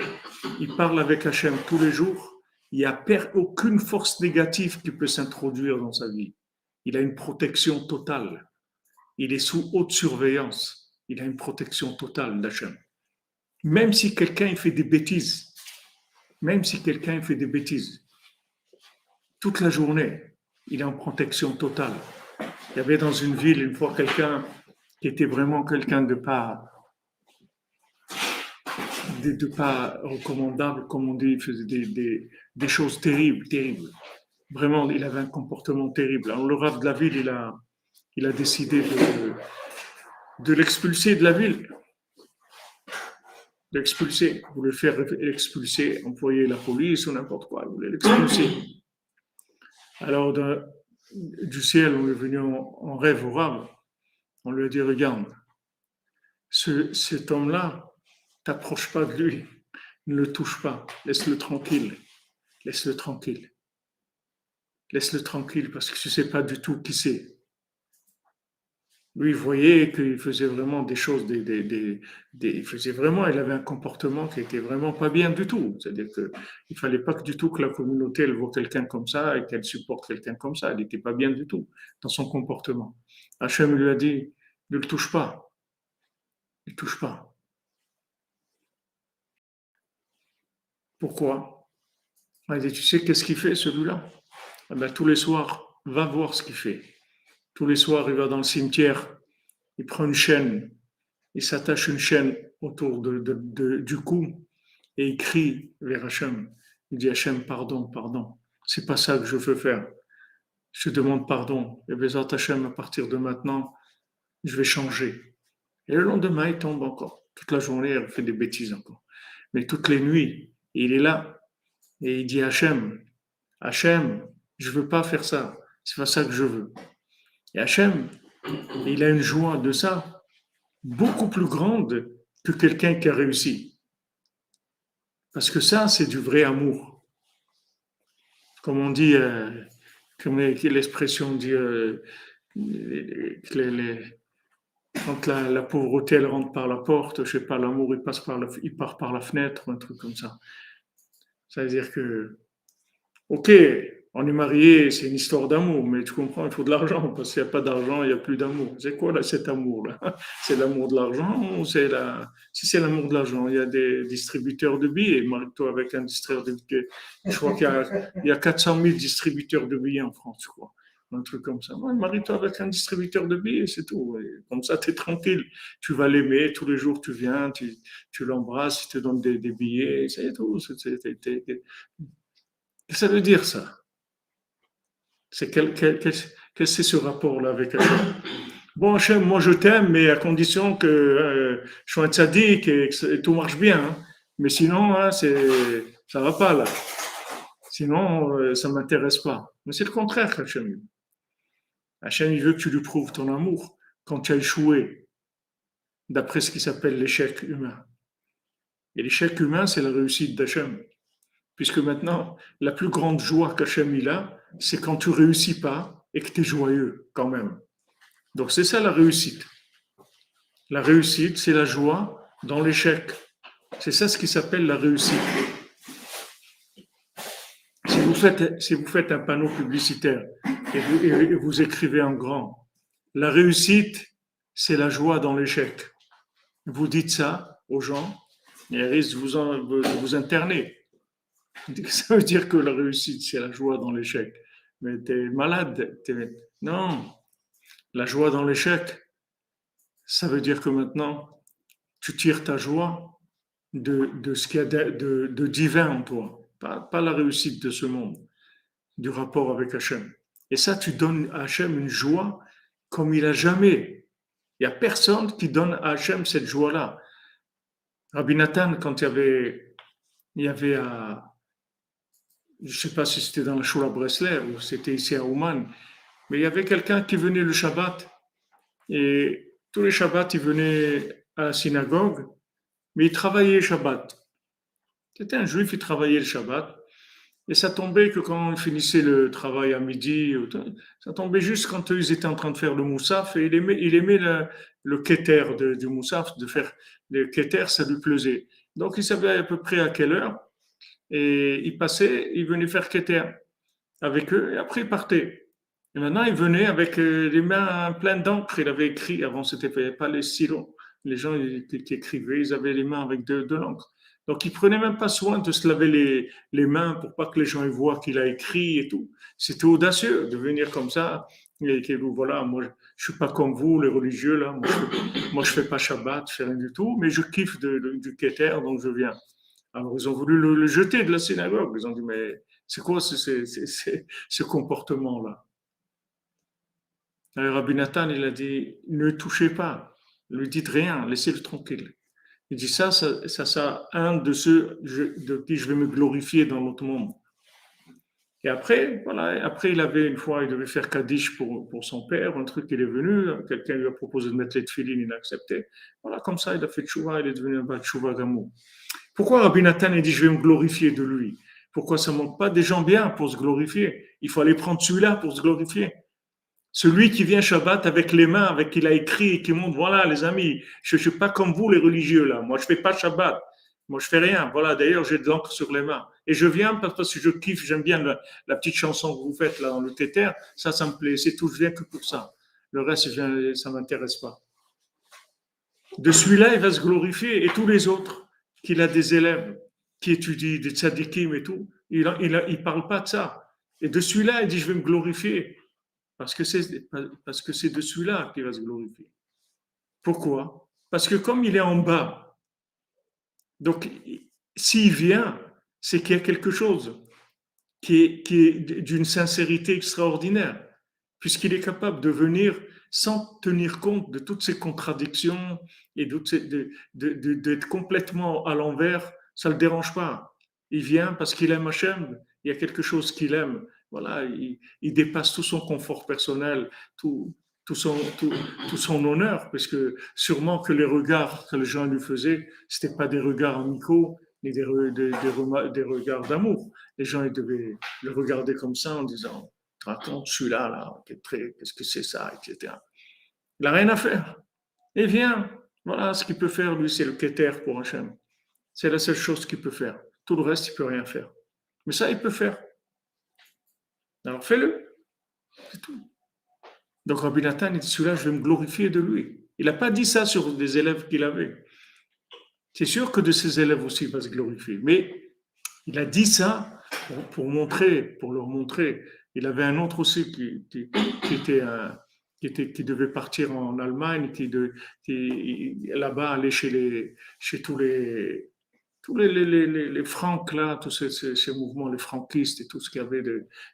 il parle avec Hachem tous les jours, il n'y a aucune force négative qui peut s'introduire dans sa vie. Il a une protection totale. Il est sous haute surveillance. Il a une protection totale d'Hachem. Même si quelqu'un fait des bêtises, même si quelqu'un fait des bêtises, toute la journée, il est en protection totale. Il y avait dans une ville une fois quelqu'un qui était vraiment quelqu'un de pas recommandable, comme on dit, il faisait des choses terribles, terribles. Vraiment, il avait un comportement terrible. Alors le rave de la ville, il a décidé de l'expulser de la ville. L'expulser, vous voulez faire expulser, employer la police ou n'importe quoi, vous voulez l'expulser. Alors, du ciel, on est venu en rêve au rave. On lui a dit, regarde, cet homme-là, t'approche pas de lui, ne le touche pas, laisse-le tranquille, laisse-le tranquille. Laisse-le tranquille parce que tu ne sais pas du tout qui c'est. Lui, il voyait qu'il faisait vraiment des choses, il faisait vraiment, il avait un comportement qui était vraiment pas bien du tout. C'est-à-dire qu'il fallait pas du tout que la communauté elle voit quelqu'un comme ça et qu'elle supporte quelqu'un comme ça. Elle n'était pas bien du tout dans son comportement. Hachem lui a dit, ne le touche pas, ne le touche pas. Pourquoi? Il a dit, tu sais qu'est-ce qu'il fait celui-là? Eh ben, tous les soirs, va voir ce qu'il fait. Tous les soirs, il va dans le cimetière, il prend une chaîne, il s'attache une chaîne autour du cou et il crie vers Hachem. Il dit Hachem, pardon, pardon. C'est pas ça que je veux faire. Je te demande pardon. Et Bézat Hachem, à partir de maintenant, je vais changer. Et le lendemain, il tombe encore. Toute la journée, il fait des bêtises encore. Mais toutes les nuits, il est là et il dit Hachem, Hachem, je veux pas faire ça. C'est pas ça que je veux. Et Hachem, il a une joie de ça beaucoup plus grande que quelqu'un qui a réussi. Parce que ça, c'est du vrai amour. Comme on dit, comme l'expression dit, quand la pauvreté elle rentre par la porte, je sais pas, l'amour il part par la fenêtre, un truc comme ça. Ça veut dire que ok, on est marié, c'est une histoire d'amour, mais tu comprends, il faut de l'argent, parce qu'il n'y a pas d'argent, il n'y a plus d'amour. C'est quoi là, cet amour-là? C'est l'amour de l'argent ou Si c'est l'amour de l'argent, il y a des distributeurs de billets, marie-toi avec un distributeur de billets. Je crois qu'il y a 400 000 distributeurs de billets en France, je crois. Un truc comme ça. Ouais, marie-toi avec un distributeur de billets, c'est tout. Et comme ça, tu es tranquille. Tu vas l'aimer, tous les jours tu viens, tu l'embrasses, il te donne des billets, c'est tout. Qu'est-ce que ça veut dire ça? Qu'est-ce que c'est ce rapport-là avec Hachem? Bon, Hachem, moi je t'aime, mais à condition que je sois un tzaddik et que tout marche bien. Hein. Mais sinon, hein, ça va pas là. Sinon, ça m'intéresse pas. Mais c'est le contraire, Hachem. Hachem, il veut que tu lui prouves ton amour quand tu as échoué, d'après ce qui s'appelle l'échec humain. Et l'échec humain, c'est la réussite d'Hachem. Puisque maintenant, la plus grande joie qu'Hachem il a, c'est quand tu réussis pas et que tu es joyeux quand même. Donc c'est ça la réussite. La réussite, c'est la joie dans l'échec. C'est ça ce qui s'appelle la réussite. Si vous faites un panneau publicitaire et vous écrivez en grand, la réussite, c'est la joie dans l'échec. Vous dites ça aux gens, et ils risquent de vous interner. Ça veut dire que la réussite, c'est la joie dans l'échec. Mais t'es malade. Non, la joie dans l'échec, ça veut dire que maintenant, tu tires ta joie de ce qu'il y a de divin en toi. Pas la réussite de ce monde, du rapport avec Hachem. Et ça, tu donnes à Hachem une joie comme il a jamais. Il n'y a personne qui donne à Hachem cette joie-là. Rabbi Nathan, quand il y avait je ne sais pas si c'était dans la Shura Bresler ou c'était ici à Ouman, mais il y avait quelqu'un qui venait le Shabbat et tous les Shabbats, il venait à la synagogue, mais il travaillait le Shabbat. C'était un juif, il travaillait le Shabbat. Et ça tombait que quand il finissait le travail à midi, ça tombait juste quand ils étaient en train de faire le moussaf, et il aimait le keter du moussaf, de faire le keter, ça lui plaisait. Donc il savait à peu près à quelle heure, et il passait, il venait faire keter avec eux, et après il partait. Et maintenant il venait avec les mains pleines d'encre, il avait écrit, avant c'était pas les stylos, les gens qui écrivaient, ils avaient les mains avec de l'encre. Donc, il prenait même pas soin de se laver les mains pour pas que les gens voient qu'il a écrit et tout. C'était audacieux de venir comme ça. Et que voilà, moi, je suis pas comme vous, les religieux, là. Moi, je fais pas Shabbat, je fais rien du tout, mais je kiffe du Keter, donc je viens. Alors, ils ont voulu le jeter de la synagogue. Ils ont dit, mais c'est quoi ce comportement-là? Alors, Rabbi Nathan, il a dit, ne touchez pas, ne lui dites rien, laissez-le tranquille. Il dit ça, un de ceux de qui je vais me glorifier dans l'autre monde. Et après, voilà, après il avait une fois, il devait faire Kaddish pour son père, un truc, il est venu, quelqu'un lui a proposé de mettre les tefilines, il a accepté. Voilà, comme ça, il a fait tchouva, il est devenu un bas tchouva d'amour. Pourquoi Rabbi Nathan, il dit, je vais me glorifier de lui? Pourquoi ça ne manque pas des gens bien pour se glorifier? Il faut aller prendre celui-là pour se glorifier. Celui qui vient Shabbat avec les mains, avec qui il a écrit et qui montre, voilà les amis, je ne suis pas comme vous les religieux là, moi je ne fais pas Shabbat, moi je ne fais rien, voilà d'ailleurs j'ai de l'encre sur les mains. Et je viens parce que je kiffe, j'aime bien la petite chanson que vous faites là dans le Téter, ça me plaît, c'est tout, je viens que pour ça. Le reste, ça ne m'intéresse pas. De celui-là, il va se glorifier et tous les autres, qu'il a des élèves qui étudient, des tzadikim et tout, il ne parle pas de ça. Et de celui-là, il dit, je vais me glorifier. Parce que c'est de celui-là qu'il va se glorifier. Pourquoi? Parce que comme il est en bas, donc s'il vient, c'est qu'il y a quelque chose qui est d'une sincérité extraordinaire, puisqu'il est capable de venir sans tenir compte de toutes ces contradictions et d'être complètement à l'envers, ça ne le dérange pas. Il vient parce qu'il aime Hachem, il y a quelque chose qu'il aime. Voilà, il dépasse tout son confort personnel, tout son honneur, parce que sûrement que les regards que les gens lui faisaient, ce n'étaient pas des regards amicaux, ni des regards d'amour. Les gens ils devaient le regarder comme ça en disant, tu racontes celui-là, là, qu'est-ce que c'est ça, etc. Il n'a rien à faire. Et vient, voilà, ce qu'il peut faire, lui, c'est le keter pour Hachem. C'est la seule chose qu'il peut faire. Tout le reste, il ne peut rien faire. Mais ça, il peut faire. Alors fais-le. C'est tout. Donc Rabbi Nathan, il dit, celui-là, je vais me glorifier de lui. Il n'a pas dit ça sur des élèves qu'il avait. C'est sûr que de ses élèves aussi, il va se glorifier. Mais il a dit ça pour leur montrer. Il avait un autre aussi qui qui devait partir en Allemagne, qui là-bas allait chez tous les francs là, tous ces mouvements, les franquistes et tout ce qu'il y avait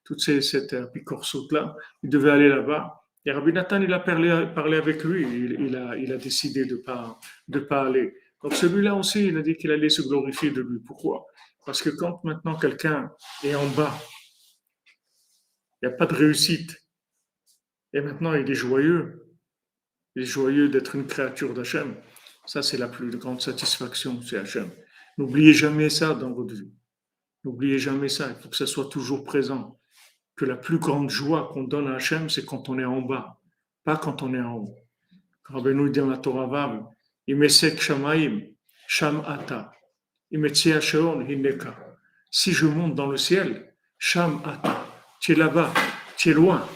toute cette picorsoute là. Il devait aller là-bas. Et Rabbi Nathan, il a parlé avec lui. Il a décidé de pas aller. Donc celui-là aussi, il a dit qu'il allait se glorifier de lui. Pourquoi? Parce que quand maintenant quelqu'un est en bas, il n'y a pas de réussite, et maintenant il est joyeux. Il est joyeux d'être une créature d'Hachem. Ça, c'est la plus grande satisfaction, c'est Hachem. N'oubliez jamais ça dans votre vie. N'oubliez jamais ça. Il faut que ça soit toujours présent. Que la plus grande joie qu'on donne à Hachem, c'est quand on est en bas, pas quand on est en haut. Quand Rabbeinu dit dans la Torah Vav, Imesek Shamaim, Sham ata. Imetsia sheol hineka. Si je monte dans le ciel, Sham ata. Tu es là-bas, tu es loin.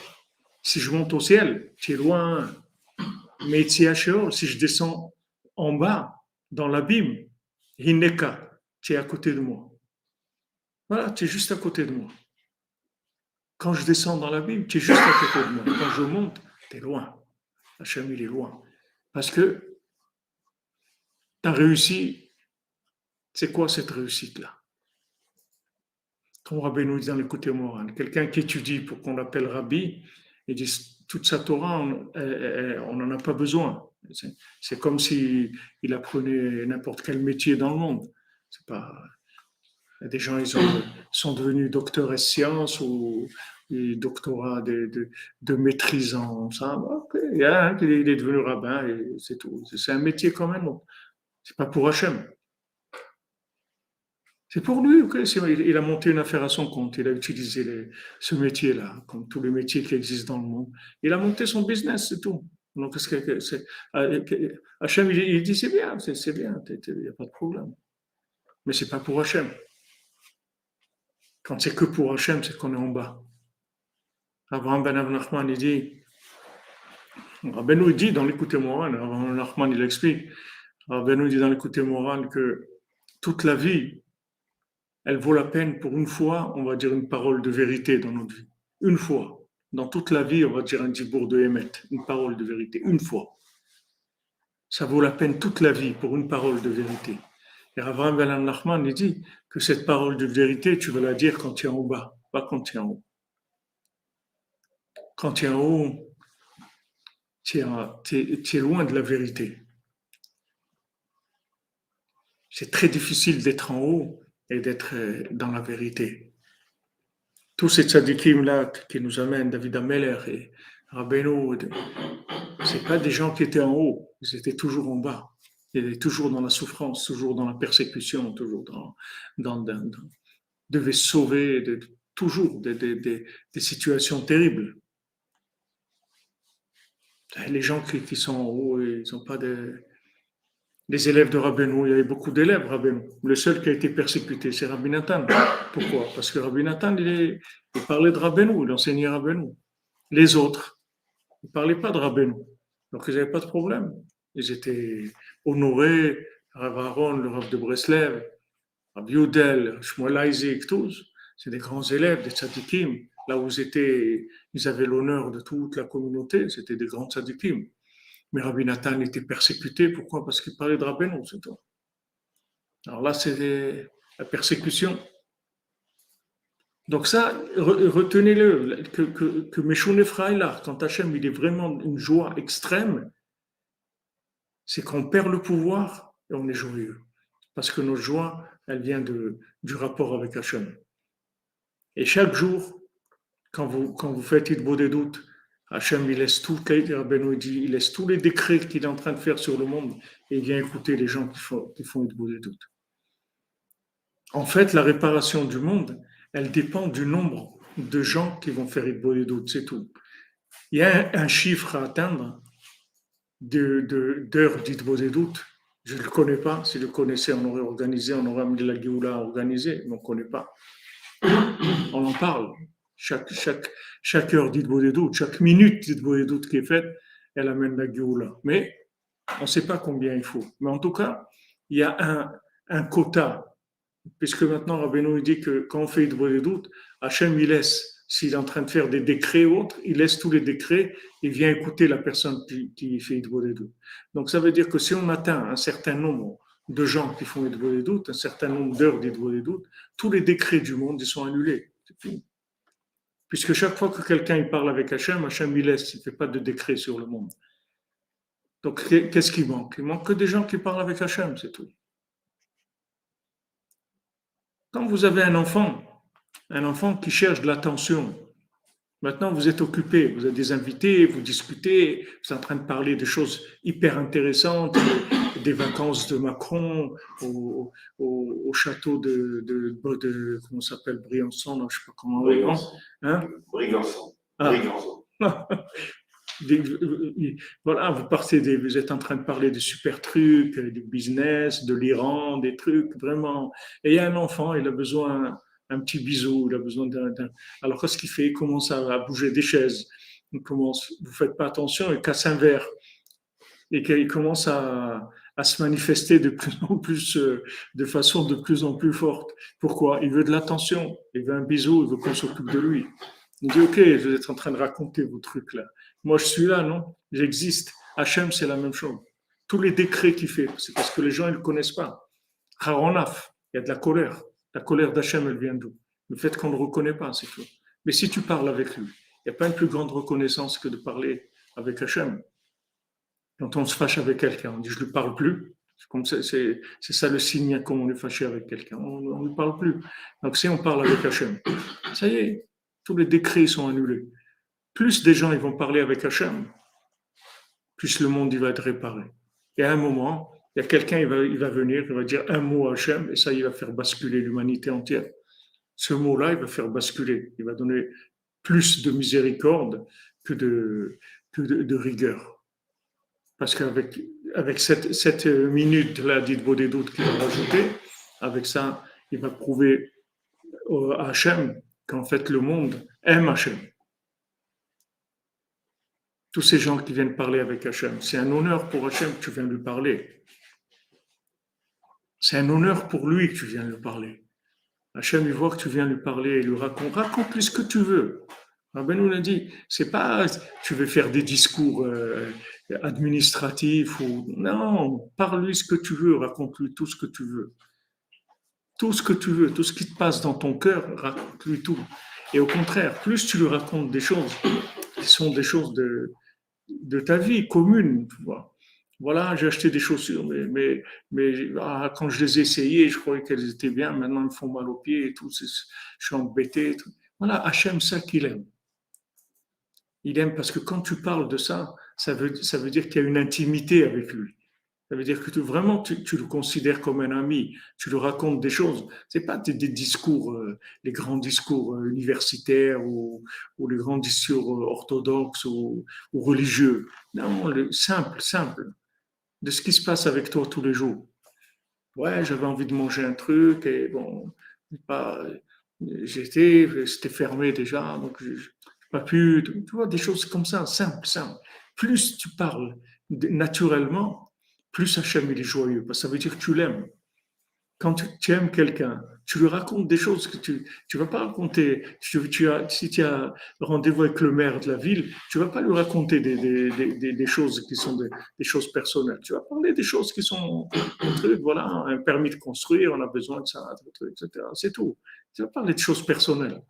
Si je monte au ciel, tu es loin. Mais Tia sheol, si je descends en bas, dans l'abîme, hineka, tu es à côté de moi. Voilà, tu es juste à côté de moi. Quand je descends dans l'abîme, tu es juste à côté de moi. Quand je monte, tu es loin. Hachem, il est loin. Parce que tu as réussi. C'est quoi cette réussite-là? Comme Rabbi nous dit dans le côté moral, quelqu'un qui étudie pour qu'on l'appelle Rabbi, il dit toute sa Torah, on n'en a pas besoin. C'est comme s'il apprenait n'importe quel métier dans le monde. C'est pas, des gens, sont devenus docteurs en sciences ou doctorats de maîtrise en ça. Okay. Il y a un qui est devenu rabbin et c'est tout. C'est un métier quand même. C'est pas pour Hachem. C'est pour lui. Okay. Il a monté une affaire à son compte. Il a utilisé ce métier-là, comme tous les métiers qui existent dans le monde. Il a monté son business, c'est tout. Donc, Hachem, il dit c'est bien, il n'y a pas de problème. Mais c'est pas pour Hachem. Quand c'est que pour Hachem, c'est qu'on est en bas. Abraham ben Nachman, il dit, Rabbeinu dit dans l'écouté moral, Abraham ben Nachman, il explique, Rabbeinu dit dans l'écouté moral que toute la vie, elle vaut la peine pour une fois, on va dire une parole de vérité dans notre vie. Une fois. Dans toute la vie, on va dire un dibour de Hémet, une parole de vérité, une fois. Ça vaut la peine toute la vie pour une parole de vérité. Et Abraham ben Nachman, il dit que cette parole de vérité, tu vas la dire quand tu es en bas, pas quand tu es en haut. Quand tu es en haut, tu es loin de la vérité. C'est très difficile d'être en haut et d'être dans la vérité. Tous ces tzadikim-là qui nous amènent, David Ameller et Rabbeinu, ce pas des gens qui étaient en haut, ils étaient toujours en bas. Ils étaient toujours dans la souffrance, toujours dans la persécution, toujours devaient sauver toujours des situations terribles. Les gens qui sont en haut, ils n'ont pas les élèves de Rabbeinu, il y avait beaucoup d'élèves Rabbeinu. Le seul qui a été persécuté, c'est Rabbi Nathan. Pourquoi? Parce que Rabbi Nathan, il parlait de Rabbeinu, il enseignait Rabbeinu. Les autres, ils ne parlaient pas de Rabbeinu. Donc ils n'avaient pas de problème. Ils étaient honorés, Rav Aaron, le Rav de Breslev, Rabbi Youdel, Shmuel Isaac, tous. C'est des grands élèves, des tzadikim. Là où ils avaient l'honneur de toute la communauté, c'était des grands tzadikim. Mais Rabbi Nathan était persécuté. Pourquoi? Parce qu'il parlait de Rabbeinu, c'est tout. Alors là, c'est la persécution. Donc ça, retenez-le, que Meshouné Frailar, quand Hachem, il est vraiment une joie extrême, c'est qu'on perd le pouvoir et on est joyeux. Parce que notre joie, elle vient du rapport avec Hachem. Et chaque jour, quand vous faites Hitbo des doutes, Hachem, il laisse il laisse tous les décrets qu'il est en train de faire sur le monde et il vient écouter les gens qui font Hitbo des doutes. En fait, la réparation du monde, elle dépend du nombre de gens qui vont faire Hitbo des doutes, c'est tout. Il y a un chiffre à atteindre d'heures d'Hitbo des doutes. Je ne le connais pas. Si je le connaissais, on aurait organisé, on aurait amené la Géoula à organiser, mais on ne connaît pas. On en parle. Chaque heure d'Hitbo des doutes, chaque minute d'Hitbo des doutes qui est faite, elle amène la Géoula. Mais on ne sait pas combien il faut. Mais en tout cas, il y a un quota. Puisque maintenant, Rabbeinu dit que quand on fait Hitbo des doutes, Hachem, il laisse, s'il est en train de faire des décrets ou autres, il laisse tous les décrets et vient écouter la personne qui fait Hitbo des doutes. Donc ça veut dire que si on atteint un certain nombre de gens qui font Hitbo des doutes, un certain nombre d'heures d'Hitbo des doutes, tous les décrets du monde, ils sont annulés. C'est fini. Puisque chaque fois que quelqu'un il parle avec Hachem, Hachem il laisse, il ne fait pas de décret sur le monde. Donc qu'est-ce qui manque? Il manque que des gens qui parlent avec Hachem, c'est tout. Quand vous avez un enfant qui cherche de l'attention, maintenant vous êtes occupé, vous avez des invités, vous discutez, vous êtes en train de parler de choses hyper intéressantes, des vacances de Macron au château de comment ça s'appelle, Briançon, je ne sais pas comment. Briançon. Hein? Briançon. Ah. Briançon. Voilà, vous êtes en train de parler de super trucs, du business, de l'Iran, des trucs vraiment. Et il y a un enfant, il a besoin d'un petit bisou, il a besoin Alors qu'est-ce qu'il fait? Il commence à bouger des chaises. Vous faites pas attention, il casse un verre et qu'il commence à se manifester de plus en plus, de façon de plus en plus forte. Pourquoi? Il veut de l'attention, il veut un bisou, il veut qu'on s'occupe de lui. Il dit, OK, vous êtes en train de raconter vos trucs là. Moi, je suis là, non? J'existe. Hachem, c'est la même chose. Tous les décrets qu'il fait, c'est parce que les gens, ils ne le connaissent pas. Haronaf, il y a de la colère. La colère d'Hachem, elle vient d'où? Le fait qu'on ne le reconnaît pas, c'est tout. Mais si tu parles avec lui, il n'y a pas une plus grande reconnaissance que de parler avec Hachem. Quand on se fâche avec quelqu'un, on dit je ne lui parle plus. C'est ça le signe quand on est fâché avec quelqu'un. On ne lui parle plus. Donc si on parle avec Hachem, ça y est, tous les décrets sont annulés. Plus des gens ils vont parler avec Hachem, plus le monde il va être réparé. Et à un moment, il y a quelqu'un, il va venir, il va dire un mot à Hachem, et ça, il va faire basculer l'humanité entière. Ce mot-là, il va faire basculer. Il va donner plus de miséricorde que de rigueur. Parce qu'avec cette minute-là d'Idbo des doutes qu'il va rajouter, avec ça, il va prouver à Hachem qu'en fait le monde aime Hachem. Tous ces gens qui viennent parler avec Hachem, c'est un honneur pour Hachem que tu viens lui parler. C'est un honneur pour lui que tu viens lui parler. Hachem, il voit que tu viens lui parler et lui raconte-lui ce que tu veux. Ben nous l'a dit, c'est pas tu veux faire des discours administratifs ou non, parle-lui ce que tu veux, raconte-lui tout ce que tu veux. Tout ce que tu veux, tout ce qui te passe dans ton cœur, raconte-lui tout. Et au contraire, plus tu lui racontes des choses qui sont des choses de ta vie commune, tu vois. Voilà, j'ai acheté des chaussures, mais quand je les ai essayées, je croyais qu'elles étaient bien, maintenant elles me font mal aux pieds et tout, je suis embêté. Tout. Voilà, Hachem, ça qu'il aime. Il aime parce que quand tu parles de ça, ça veut dire qu'il y a une intimité avec lui. Ça veut dire que tu le considères comme un ami, tu lui racontes des choses. C'est pas des discours, les grands discours universitaires ou les grands discours orthodoxes ou religieux. Non, le simple, de ce qui se passe avec toi tous les jours. Ouais, j'avais envie de manger un truc et bon, pas, c'était fermé déjà, donc je n'ai pas pu. Tu vois, des choses comme ça, simple. Plus tu parles naturellement, plus Hachem il est joyeux, parce que ça veut dire que tu l'aimes. Quand tu aimes quelqu'un, tu lui racontes des choses que tu ne vas pas raconter. Si tu as rendez-vous avec le maire de la ville, tu ne vas pas lui raconter des choses qui sont des choses personnelles. Tu vas parler des choses qui sont un truc, voilà, un permis de construire, on a besoin de ça, etc. C'est tout. Tu vas parler de choses personnelles.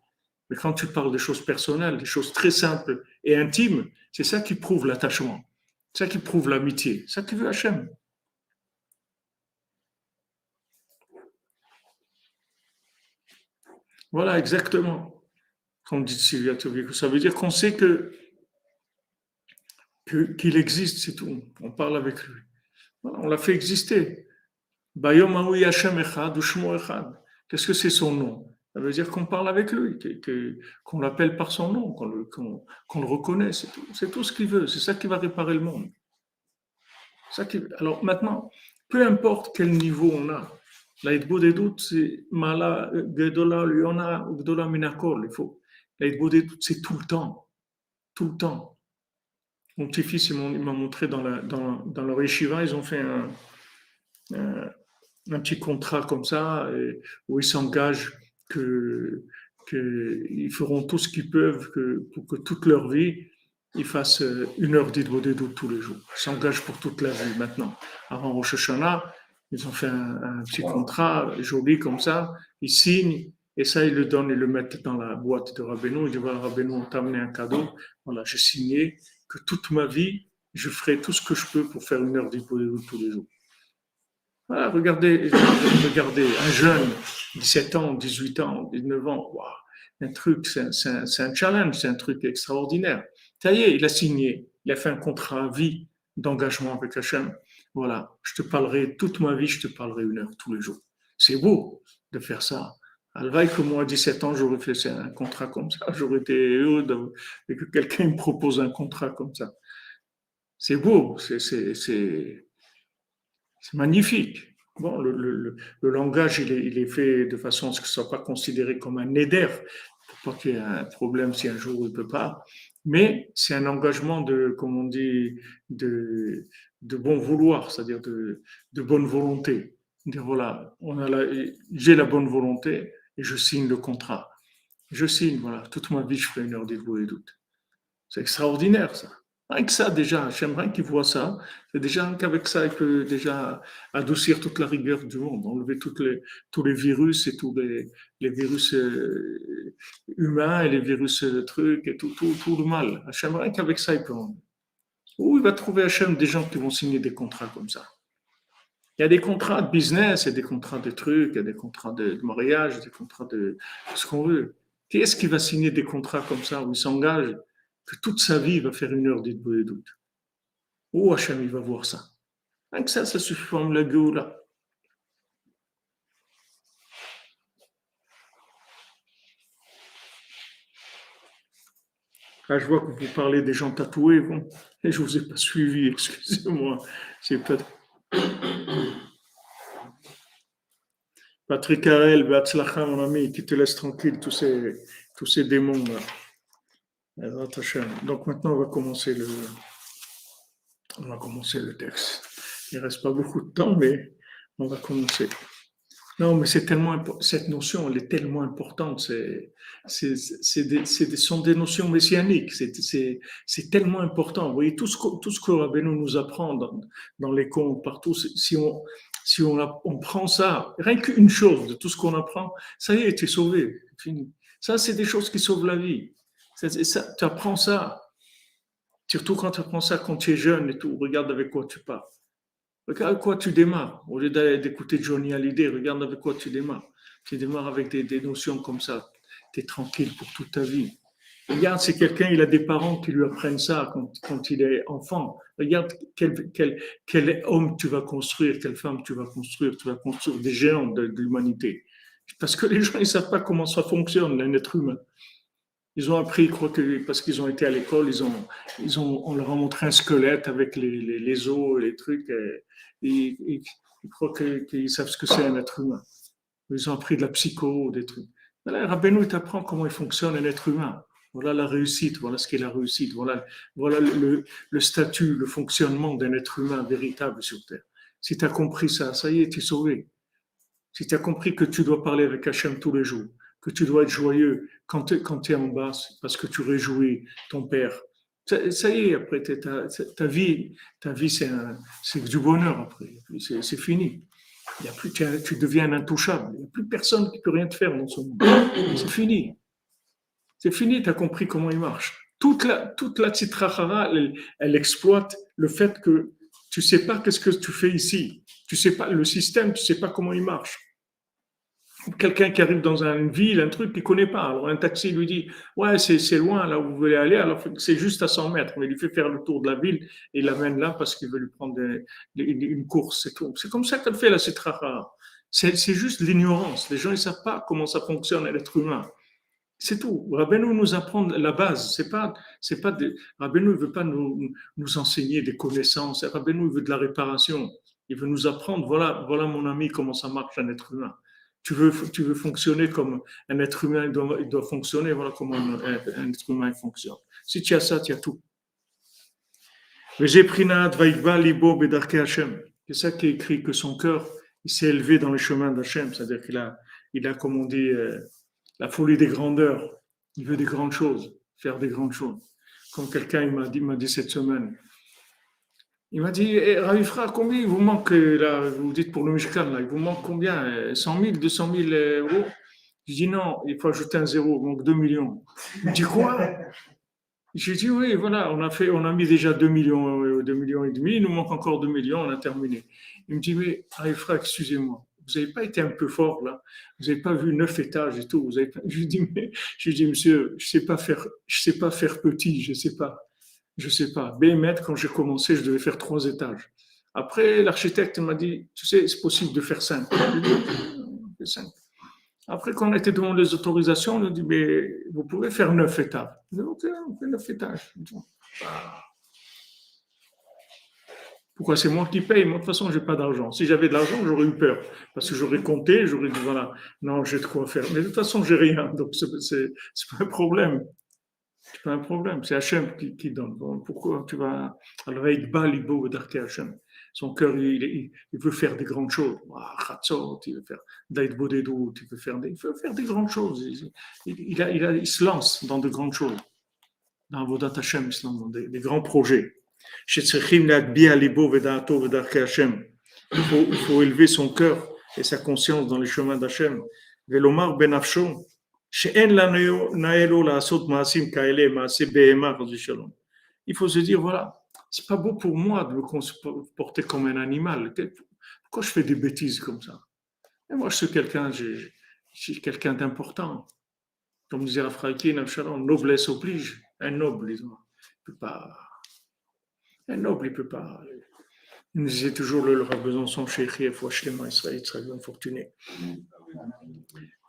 Mais quand tu parles de choses personnelles, des choses très simples et intimes, c'est ça qui prouve l'attachement. C'est ça qui prouve l'amitié. C'est ça qui veut Hachem. Voilà, exactement. Comme dit Sylvia Tovico. Ça veut dire qu'on sait qu'il existe, c'est tout. On parle avec lui. Voilà, on l'a fait exister. Bayom Aoui Hashem Echad ou Shmo Echad. Qu'est-ce que c'est son nom? Ça veut dire qu'on parle avec lui, qu'on l'appelle par son nom, qu'on le reconnaît, c'est tout. C'est tout ce qu'il veut. C'est ça qui va réparer le monde. Alors maintenant, peu importe quel niveau on a, l'Aïdbo des doutes, c'est Mala, Gedola, Liona, Gdola Minakol. Il faut. L'Aïdbo des doutes, c'est tout le temps. Tout le temps. Mon petit-fils, il m'a montré dans leur yeshiva, ils ont fait un petit contrat comme ça, où ils s'engagent qu'ils feront tout ce qu'ils peuvent pour que toute leur vie, ils fassent 1 heure d'Hidbo des doutes tous les jours. Ils s'engagent pour toute la vie maintenant. Avant Rosh Hashanah, ils ont fait un petit contrat joli comme ça, ils signent, et ça, ils le donnent, ils le mettent dans la boîte de Rabbeinu. Ils disent, voilà, Rabbeinu, on t'a amené un cadeau. Voilà, j'ai signé que toute ma vie, je ferai tout ce que je peux pour faire 1 heure d'Hidbo des doutes tous les jours. Voilà, regardez, un jeune, 17 ans, 18 ans, 19 ans, wow, un truc, c'est un challenge, c'est un truc extraordinaire. Ça y est, il a signé, il a fait un contrat à vie d'engagement avec Hachem. Voilà, je te parlerai toute ma vie, je te parlerai 1 heure tous les jours. C'est beau de faire ça. Alvaï que moi, à 17 ans, j'aurais fait un contrat comme ça. J'aurais été heureux que quelqu'un me propose un contrat comme ça. C'est beau, c'est magnifique. Bon, le langage, il est fait de façon à ce que ce ne soit pas considéré comme un éder, pour pas qu'il y ait un problème si un jour il ne peut pas. Mais c'est un engagement de, comme on dit, de, de bon vouloir, c'est-à-dire de bonne volonté. Dire voilà, j'ai la bonne volonté et je signe le contrat. Je signe, voilà, toute ma vie, je ferai une heure d'Hébreu et doute. C'est extraordinaire, ça. Rien que ça, déjà, j'aimerais qu'il voit ça. C'est déjà qu'avec ça, il peut déjà adoucir toute la rigueur du monde, enlever tous les virus et tous les virus humains et les virus trucs et tout le mal. J'aimerais qu'avec ça, il peut enlever. Ou il va trouver Hachem des gens qui vont signer des contrats comme ça. Il y a des contrats de business, il y a des contrats de trucs, il y a des contrats de mariage, des contrats de ce qu'on veut. Qui est-ce qui va signer des contrats comme ça où il s'engage que toute sa vie il va faire une heure d'Hidbou et doute? Où Hachem il va voir ça? Rien que ça suffit pour me la gueule là. Là, je vois que vous parlez des gens tatoués, bon, et je vous ai pas suivi, excusez-moi. C'est pas... Patrick Harel, Beatzlacha, mon ami, qui te laisse tranquille, tous ces démons-là. Donc maintenant, on va commencer le texte. Il ne reste pas beaucoup de temps, mais on va commencer. Non, mais c'est tellement cette notion, elle est tellement importante. Sont des notions messianiques. C'est tellement important. Vous voyez, tout ce que Rabbeinu nous apprend dans les contes, partout, on prend ça, rien qu'une chose de tout ce qu'on apprend, ça y est, tu es sauvé. Fini. Ça, c'est des choses qui sauvent la vie. Tu apprends ça, surtout quand tu apprends ça quand tu es jeune et tout. Regarde avec quoi tu pars. Regarde avec quoi tu démarres. Au lieu d'écouter Johnny Hallyday, regarde avec quoi tu démarres. Tu démarres avec des notions comme ça. Tu es tranquille pour toute ta vie. Regarde, c'est quelqu'un, il a des parents qui lui apprennent ça quand il est enfant. Regarde quel homme tu vas construire, quelle femme tu vas construire. Tu vas construire des géants de l'humanité. Parce que les gens, ils ne savent pas comment ça fonctionne, un être humain. Ils ont appris, je crois que parce qu'ils ont été à l'école, on leur a montré un squelette avec les os et les trucs. Et ils croient qu'ils savent ce que c'est un être humain. Ils ont appris de la psycho, des trucs. Là, Rabbeinu, il t'apprend comment il fonctionne un être humain. Voilà la réussite, voilà ce qu'est la réussite, voilà le statut, le fonctionnement d'un être humain véritable sur Terre. Si tu as compris ça, ça y est, tu es sauvé. Si tu as compris que tu dois parler avec Hachem tous les jours, que tu dois être joyeux quand tu es en bas, parce que tu réjouis ton père. Ça y est, après, ta vie, c'est du bonheur après. C'est fini. Il y a plus, tu deviens un intouchable. Il n'y a plus personne qui peut rien te faire dans ce monde. C'est fini. C'est fini, tu as compris comment il marche. Toute la titrachara, elle exploite le fait que tu ne sais pas qu'est-ce que tu fais ici. Tu sais pas le système, tu ne sais pas comment il marche. Quelqu'un qui arrive dans une ville, un truc qu'il ne connaît pas. Alors un taxi lui dit, ouais, c'est loin là où vous voulez aller, alors c'est juste à 100 mètres. Mais il lui fait faire le tour de la ville et il l'amène là parce qu'il veut lui prendre une course. C'est tout. C'est comme ça qu'elle fait la citrara. C'est juste l'ignorance. Les gens ne savent pas comment ça fonctionne l'être humain. C'est tout. Rabbeinu nous apprend la base. Rabbeinu ne veut pas nous enseigner des connaissances. Rabbeinu veut de la réparation. Il veut nous apprendre, voilà mon ami, comment ça marche un être humain. Tu veux fonctionner comme un être humain, il doit fonctionner, voilà comment un être humain fonctionne. Si tu as ça, tu as tout. C'est ça qui est écrit, que son cœur il s'est élevé dans les chemins d'Hachem, c'est-à-dire il a, comme on dit, la folie des grandeurs. Il veut des grandes choses, faire des grandes choses. Comme quelqu'un il m'a dit cette semaine, il m'a dit, eh, Ravifra, combien il vous manque, là, vous dites pour le Mishkan, là, il vous manque combien 100 000, 200 000 euros? Je dis non, il faut ajouter un zéro, il manque 2 millions. Il me dit quoi? J'ai dit oui, voilà, on a mis déjà 2 millions, 2 millions et demi, il nous manque encore 2 millions, on a terminé. Il me dit, mais Ravifra, excusez-moi, vous n'avez pas été un peu fort là? Vous n'avez pas vu 9 étages et tout? Je lui dis, monsieur, je sais pas faire petit, je sais pas. Je sais pas. BMET, quand j'ai commencé, je devais faire 3 étages. Après, l'architecte m'a dit, tu sais, c'est possible de faire 5. Après, quand on était devant les autorisations, on a dit, mais vous pouvez faire 9 étages. On dit, ok, on fait 9 étages. Pourquoi c'est moi qui paye? Moi, de toute façon, j'ai pas d'argent. Si j'avais de l'argent, j'aurais eu peur. Parce que j'aurais compté, j'aurais dit, voilà, non, j'ai de quoi faire. Mais de toute façon, j'ai rien. Donc, c'est pas un problème. C'est pas un problème. C'est Hachem qui donne. Bon, pourquoi tu vas. Alors, Iqbal, il veut d'Arké Hachem. Son cœur, il veut faire des grandes choses. Chatzot, il veut faire Daïd Bodedou, il veut faire des grandes choses. Il se lance dans de grandes choses. Dans Avodat Hachem, il se lance dans des grands projets. Il faut élever son cœur et sa conscience dans les chemins d'Hachem. Velomar ben Afshon, il faut se dire, voilà, c'est pas beau pour moi de me comporter comme un animal. Pourquoi je fais des bêtises comme ça? Et moi, je suis quelqu'un d'important. Comme disait Afraïki, noblesse oblige. Un noble, il peut pas. Un noble, il peut pas. Il nous disait toujours le Rav Besançon, Cheikh Yefoua Shlema Israël, très infortuné.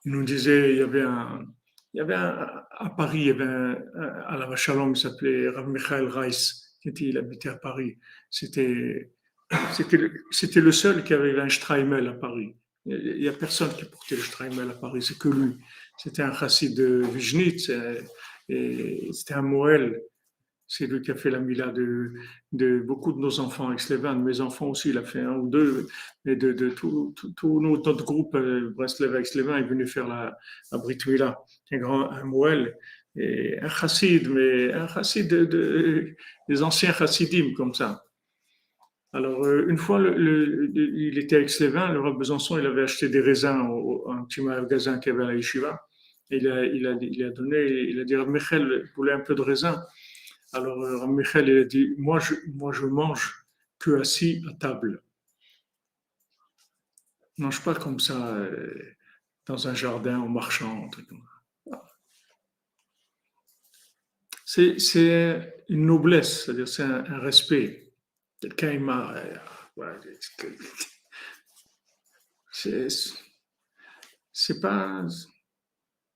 Il nous disait, à Paris, il y avait à la Shalom, il s'appelait Rav Michael Reiss, il habitait à Paris. C'était le seul qui avait un Streimel à Paris. Il n'y a personne qui portait le Streimel à Paris, c'est que lui. C'était un chassid de Vijnitz, et c'était un Moël. C'est lui qui a fait la mila de beaucoup de nos enfants ex-Lévin, de mes enfants aussi, il a fait un ou deux, et de tout notre groupe Breslev ex-Lévin est venu faire la Brit Mila. Un Moël, et un chassid, mais un chassid des anciens chassidim comme ça. Alors, une fois, il était avec Slévin, le Rav Besançon, il avait acheté des raisins à un petit magasin qu'il y avait à la Yeshiva. Et il a donné, il a dit, Rav Michel voulait un peu de raisin. Alors, Rav Michel, il a dit, moi, je mange que assis à table. Je ne mange pas comme ça, dans un jardin, en marchant. C'est une noblesse, c'est-à-dire c'est un respect. Quelqu'un, il m'a. C'est c'est pas.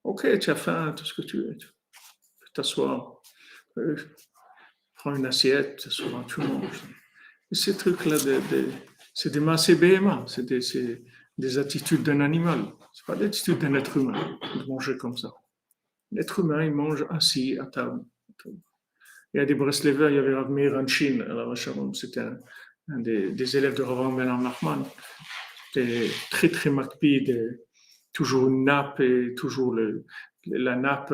Ok, tu as faim, tout ce que tu veux. Tu peux t'asseoir, prends une assiette, t'assois, tu manges. Et ces trucs-là, c'est des massés BMA, c'est des attitudes d'un animal. C'est pas l'attitude d'un être humain de manger comme ça. L'être humain, il mange assis à table. Il y a des Breslevers, il y avait Rav Meir Anshin, à la Shalom, c'était un des élèves de Rav Ben Nachman. C'était très, très makpid, toujours une nappe et toujours la nappe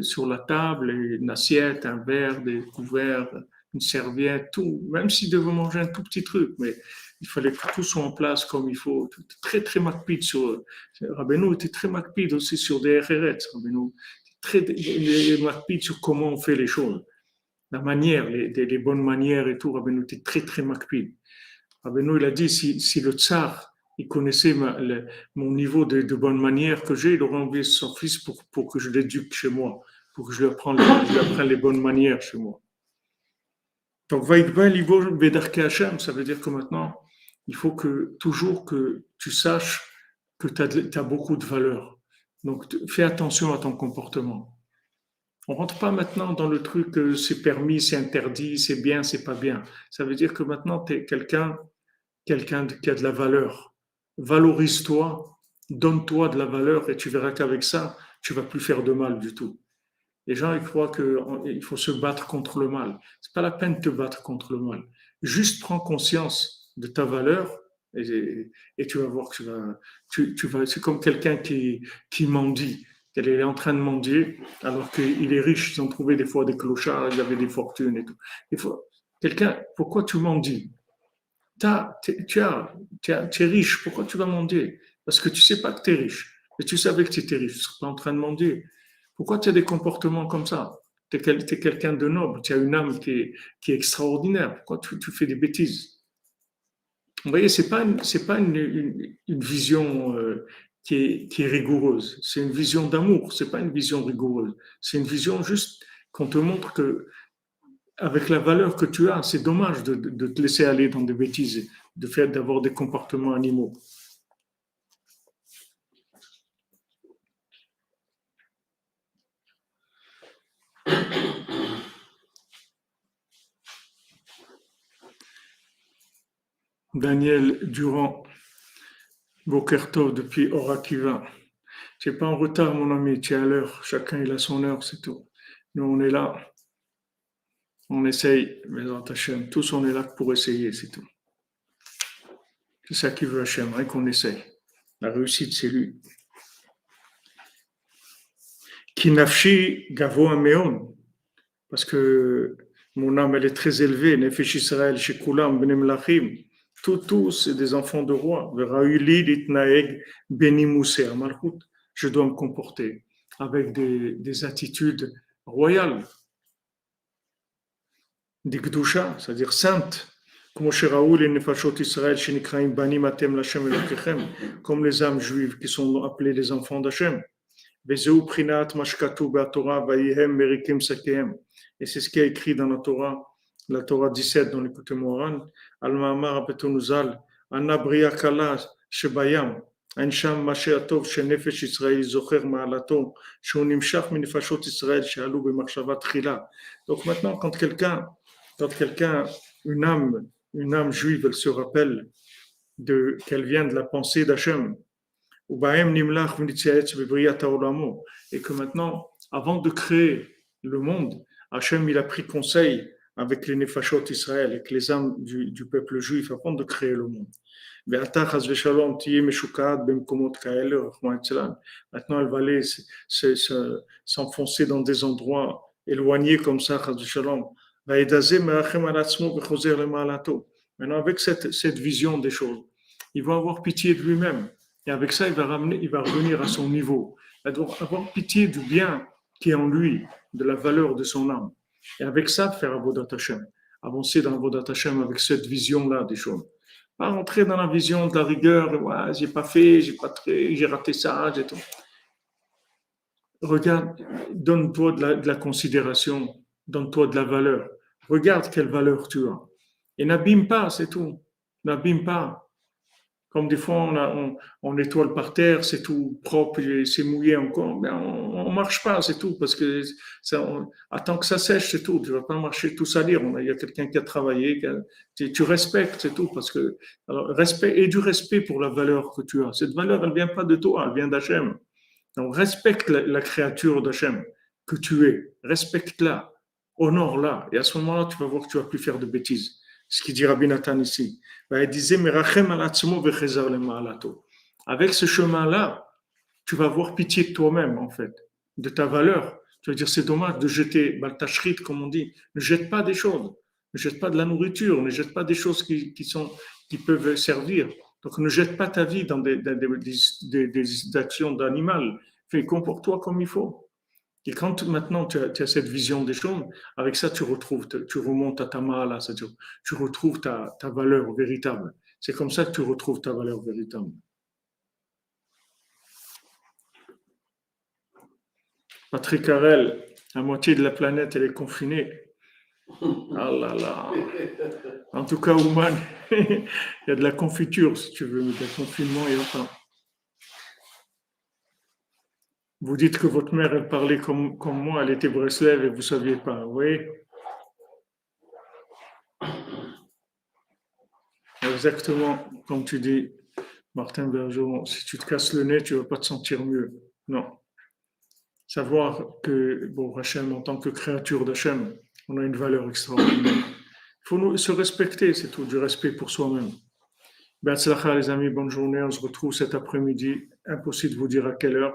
sur la table, une assiette, un verre, des couverts, une serviette, tout. Même s'il devait manger un tout petit truc, mais il fallait que tout soit en place comme il faut. Très, très makpid sur. Rabbeinu était très makpid aussi sur des RRET. Rabbeinu très makpid sur comment on fait les choses. La manière, les bonnes manières et tout. Rabbeinu était très, très makpid. Rabbeinu, il a dit si le tsar il connaissait mon niveau de bonne manière que j'ai, il aurait envoyé son fils pour que je l'éduque chez moi, pour que je lui apprenne les bonnes manières chez moi. Donc, ça veut dire que maintenant, il faut que toujours que tu saches que tu as beaucoup de valeur. Donc, fais attention à ton comportement. On rentre pas maintenant dans le truc c'est permis, c'est interdit, c'est bien, c'est pas bien. Ça veut dire que maintenant, tu es quelqu'un qui a de la valeur. Valorise-toi, donne-toi de la valeur et tu verras qu'avec ça, tu vas plus faire de mal du tout. Les gens ils croient qu'il faut se battre contre le mal. C'est pas la peine de te battre contre le mal. Juste prends conscience de ta valeur et tu vas voir que tu vas. C'est comme quelqu'un qui mendie. Elle est en train de mendier alors qu'il est riche. Ils ont trouvé des fois des clochards, ils avaient des fortunes et tout. Il faut, quelqu'un, pourquoi tu mendis? Tu es riche, pourquoi tu vas mendier? Parce que tu sais pas que tu es riche. Et tu savais que tu étais riche, tu serais pas en train de mendier. Pourquoi tu as des comportements comme ça? Tu es quelqu'un de noble, tu as une âme qui est extraordinaire. Pourquoi tu fais des bêtises? Vous voyez, c'est pas une vision qui est rigoureuse. C'est une vision d'amour, c'est pas une vision rigoureuse. C'est une vision juste qu'on te montre que avec la valeur que tu as, c'est dommage de te laisser aller dans des bêtises, d'avoir des comportements animaux. Daniel Durand, Boker Tov depuis Orakiva. Tu n'es pas en retard, mon ami, tu es à l'heure. Chacun il a son heure, c'est tout. Nous, on est là, on essaye, mais Hachem, tous on est là pour essayer, c'est tout. C'est ça qui veut Hachem, hein, qu'on essaye. La réussite, c'est lui. Kinafshi Gavoa Meon, parce que mon âme, elle est très élevée. Nefesh Israël, Shekulam, Benem Lachim. Tous, c'est des enfants de roi. Verauli, Litnaeg, Benimoussé, Malchut. Je dois me comporter avec des attitudes royales, des Gdusha, c'est-à-dire saintes. Comme les âmes juives qui sont appelées les enfants d'Hachem. Et c'est ce qui est écrit dans la Torah 17 dans l'écoute Moran. Al-Ma'amar Abetonuzal, Anabria Kala Shebayam, Ansham Mashiatov Shenefesh Israël Zocher Ma'alato, Shonimshach Minifashot Israël Shalou B'Machshavat Trila. Donc maintenant, quand quelqu'un, une âme juive, elle se rappelle qu'elle vient de la pensée d'Hachem, et que maintenant, avant de créer le monde, Hachem il a pris conseil avec les Nefashot Israël, avec les âmes du peuple juif avant de créer le monde. Maintenant, elle va aller s'enfoncer dans des endroits éloignés comme ça, maintenant, avec cette vision des choses, il va avoir pitié de lui-même. Et avec ça, il va revenir à son niveau. Il va avoir pitié du bien qui est en lui, de la valeur de son âme. Et avec ça, faire Avodat Hashem. Avancer dans Avodat Hashem avec cette vision-là des choses. Pas rentrer dans la vision de la rigueur, ouais, j'ai pas fait, j'ai raté ça, j'ai tout. Regarde, donne-toi de la considération, donne-toi de la valeur. Regarde quelle valeur tu as. Et n'abîme pas, c'est tout. N'abîme pas. Comme des fois, on étoile par terre, c'est tout propre, c'est mouillé encore, mais on marche pas, c'est tout, parce que attends que ça sèche, c'est tout. Tu vas pas marcher tout salir. Il y a quelqu'un qui a travaillé, tu respectes, c'est tout, parce que alors, respect et du respect pour la valeur que tu as. Cette valeur, elle vient pas de toi, elle vient d'Hachem. Donc respecte la créature d'Hachem que tu es, respecte-la, honore-la, et à ce moment-là, tu vas voir que tu vas plus faire de bêtises. Ce qu'il dit Rabbi Nathan ici. Il disait, avec ce chemin-là, tu vas avoir pitié de toi-même, en fait, de ta valeur. Tu vas dire, c'est dommage de jeter, baltachrit, comme on dit. Ne jette pas des choses. Ne jette pas de la nourriture. Ne jette pas des choses qui peuvent servir. Donc, ne jette pas ta vie dans des actions d'animal. Comporte-toi comme il faut. Et quand maintenant tu as cette vision des choses, avec ça tu remontes à ta mala, c'est-à-dire tu retrouves ta valeur véritable. C'est comme ça que tu retrouves ta valeur véritable. Patrick Harel, la moitié de la planète elle est confinée. Ah là là. En tout cas, Ouman, il y a de la confiture si tu veux, mais de confinement il n'y a pas. Vous dites que votre mère, elle parlait comme moi, elle était Breslev et vous ne saviez pas, oui. Exactement, comme tu dis, Martin Bergeron, si tu te casses le nez, tu ne vas pas te sentir mieux. Non. Savoir que, bon, Hachem, en tant que créature d'Hachem, on a une valeur extraordinaire. Il faut se respecter, c'est tout, du respect pour soi-même. Be'atzlacha, les amis, bonne journée. On se retrouve cet après-midi. Impossible de vous dire à quelle heure,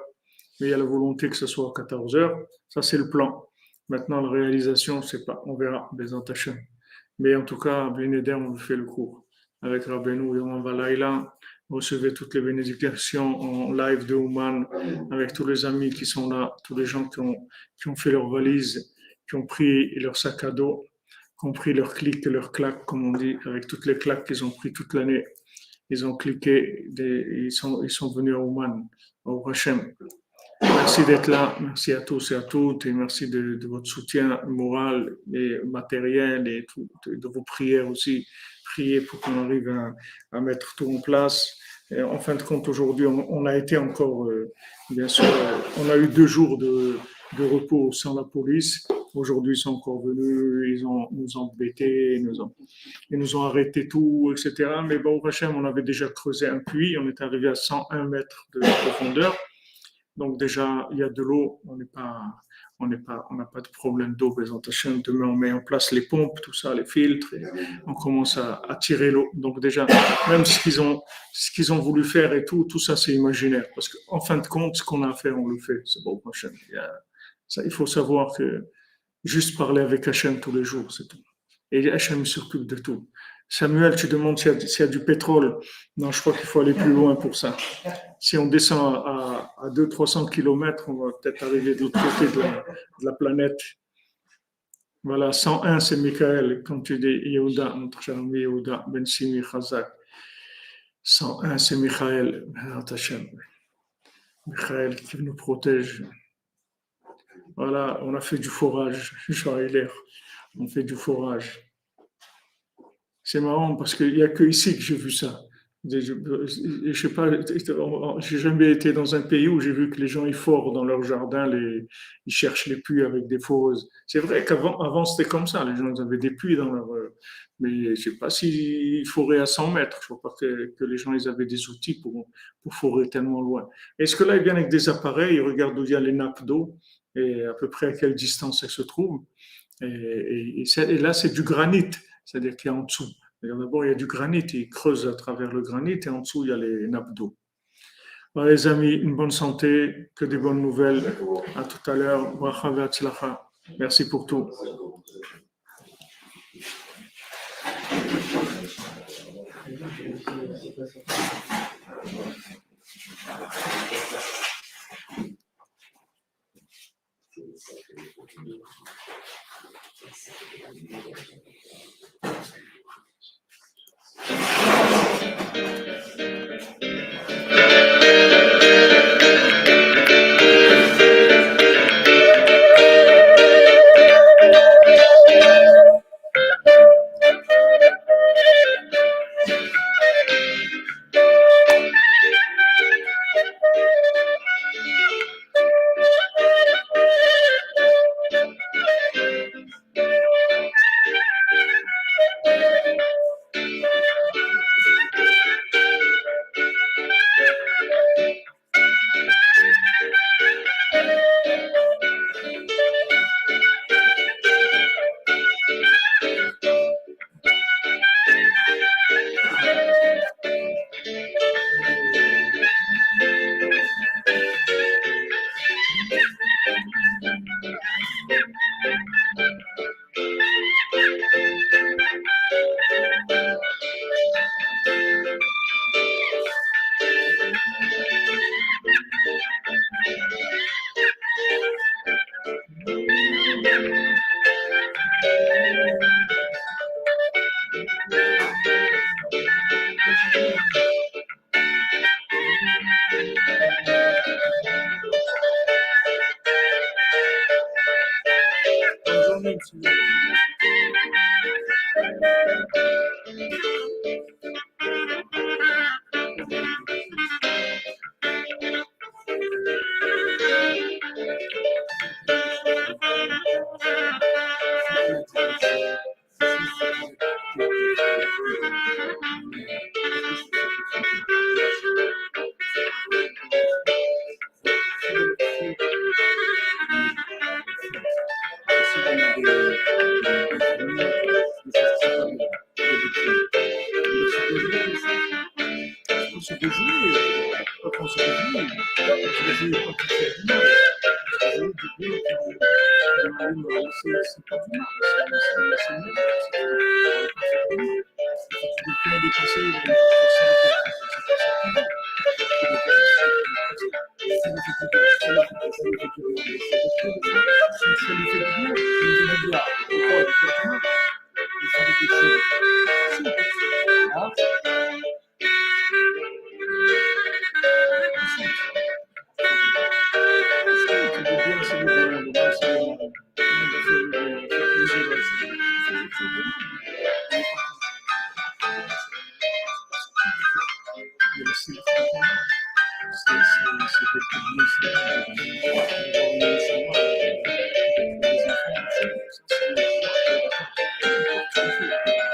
mais il y a la volonté que ce soit à 14 heures. Ça, c'est le plan. Maintenant, la réalisation, c'est pas, on verra, Bezant Hachem. Mais en tout cas, Blineder, on fait le cours avec Rabbeinu et on va là. Recevez toutes les bénédictions en live de Ouman avec tous les amis qui sont là, tous les gens qui ont fait leurs valises, qui ont pris leur sac à dos, qui ont pris leurs clics et leurs claques, comme on dit, avec toutes les claques qu'ils ont pris toute l'année. Ils ont cliqué, ils sont venus à Ouman, au Hachem. Merci d'être là, merci à tous et à toutes, et merci de votre soutien moral et matériel et de vos prières aussi. Priez pour qu'on arrive à mettre tout en place. Et en fin de compte, aujourd'hui, on a été encore, bien sûr, on a eu 2 jours de repos sans la police. Aujourd'hui, ils sont encore venus, ils nous ont embêtés, ils nous ont arrêté tout, etc. Mais bon, au Hachem, on avait déjà creusé un puits, on est arrivé à 101 mètres de profondeur. Donc déjà, il y a de l'eau, on n'a pas de problème d'eau, présentation. Demain, on met en place les pompes, tout ça, les filtres, et on commence à tirer l'eau. Donc déjà, même ce qu'ils ont voulu faire et tout ça, c'est imaginaire. Parce qu'en fin de compte, ce qu'on a à faire, on le fait. C'est bon, Hachem. Il faut savoir que juste parler avec Hachem tous les jours, c'est tout. Et Hachem s'occupe de tout. Samuel, tu demandes s'il y a du pétrole. Non, je crois qu'il faut aller plus loin pour ça. Si on descend à 200-300 km, on va peut-être arriver de l'autre côté de la planète. Voilà, 101, c'est Michael, comme tu dis, Yehuda, notre cher ami Yehuda, Ben Simi Chazak. 101, c'est Michael, Michael qui nous protège. Voilà, on a fait du forage, on fait du forage. C'est marrant parce qu'il n'y a que ici que j'ai vu ça. Je sais pas, j'ai jamais été dans un pays où j'ai vu que les gens ils forent dans leur jardin, ils cherchent les puits avec des foreuses. C'est vrai qu'avant c'était comme ça, les gens ils avaient des puits dans leur. Mais je sais pas s'ils foraient à 100 mètres. Je crois pas que les gens ils avaient des outils pour forer tellement loin. Est-ce que là ils viennent avec des appareils, ils regardent où il y a les nappes d'eau et à peu près à quelle distance elles se trouvent. Et là c'est du granit, c'est-à-dire qu'il y a en dessous. D'abord, il y a du granit, ils creusent à travers le granit et en dessous, il y a les nappes d'eau. Voilà, les amis, une bonne santé, que des bonnes nouvelles. À tout à l'heure. Merci pour tout.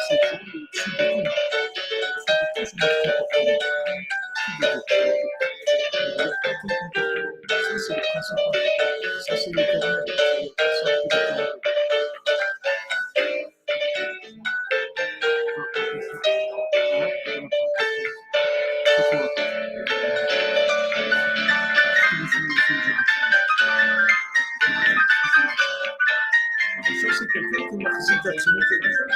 C'est Ça, c'est quelqu'un qui participe absolument quelque chose.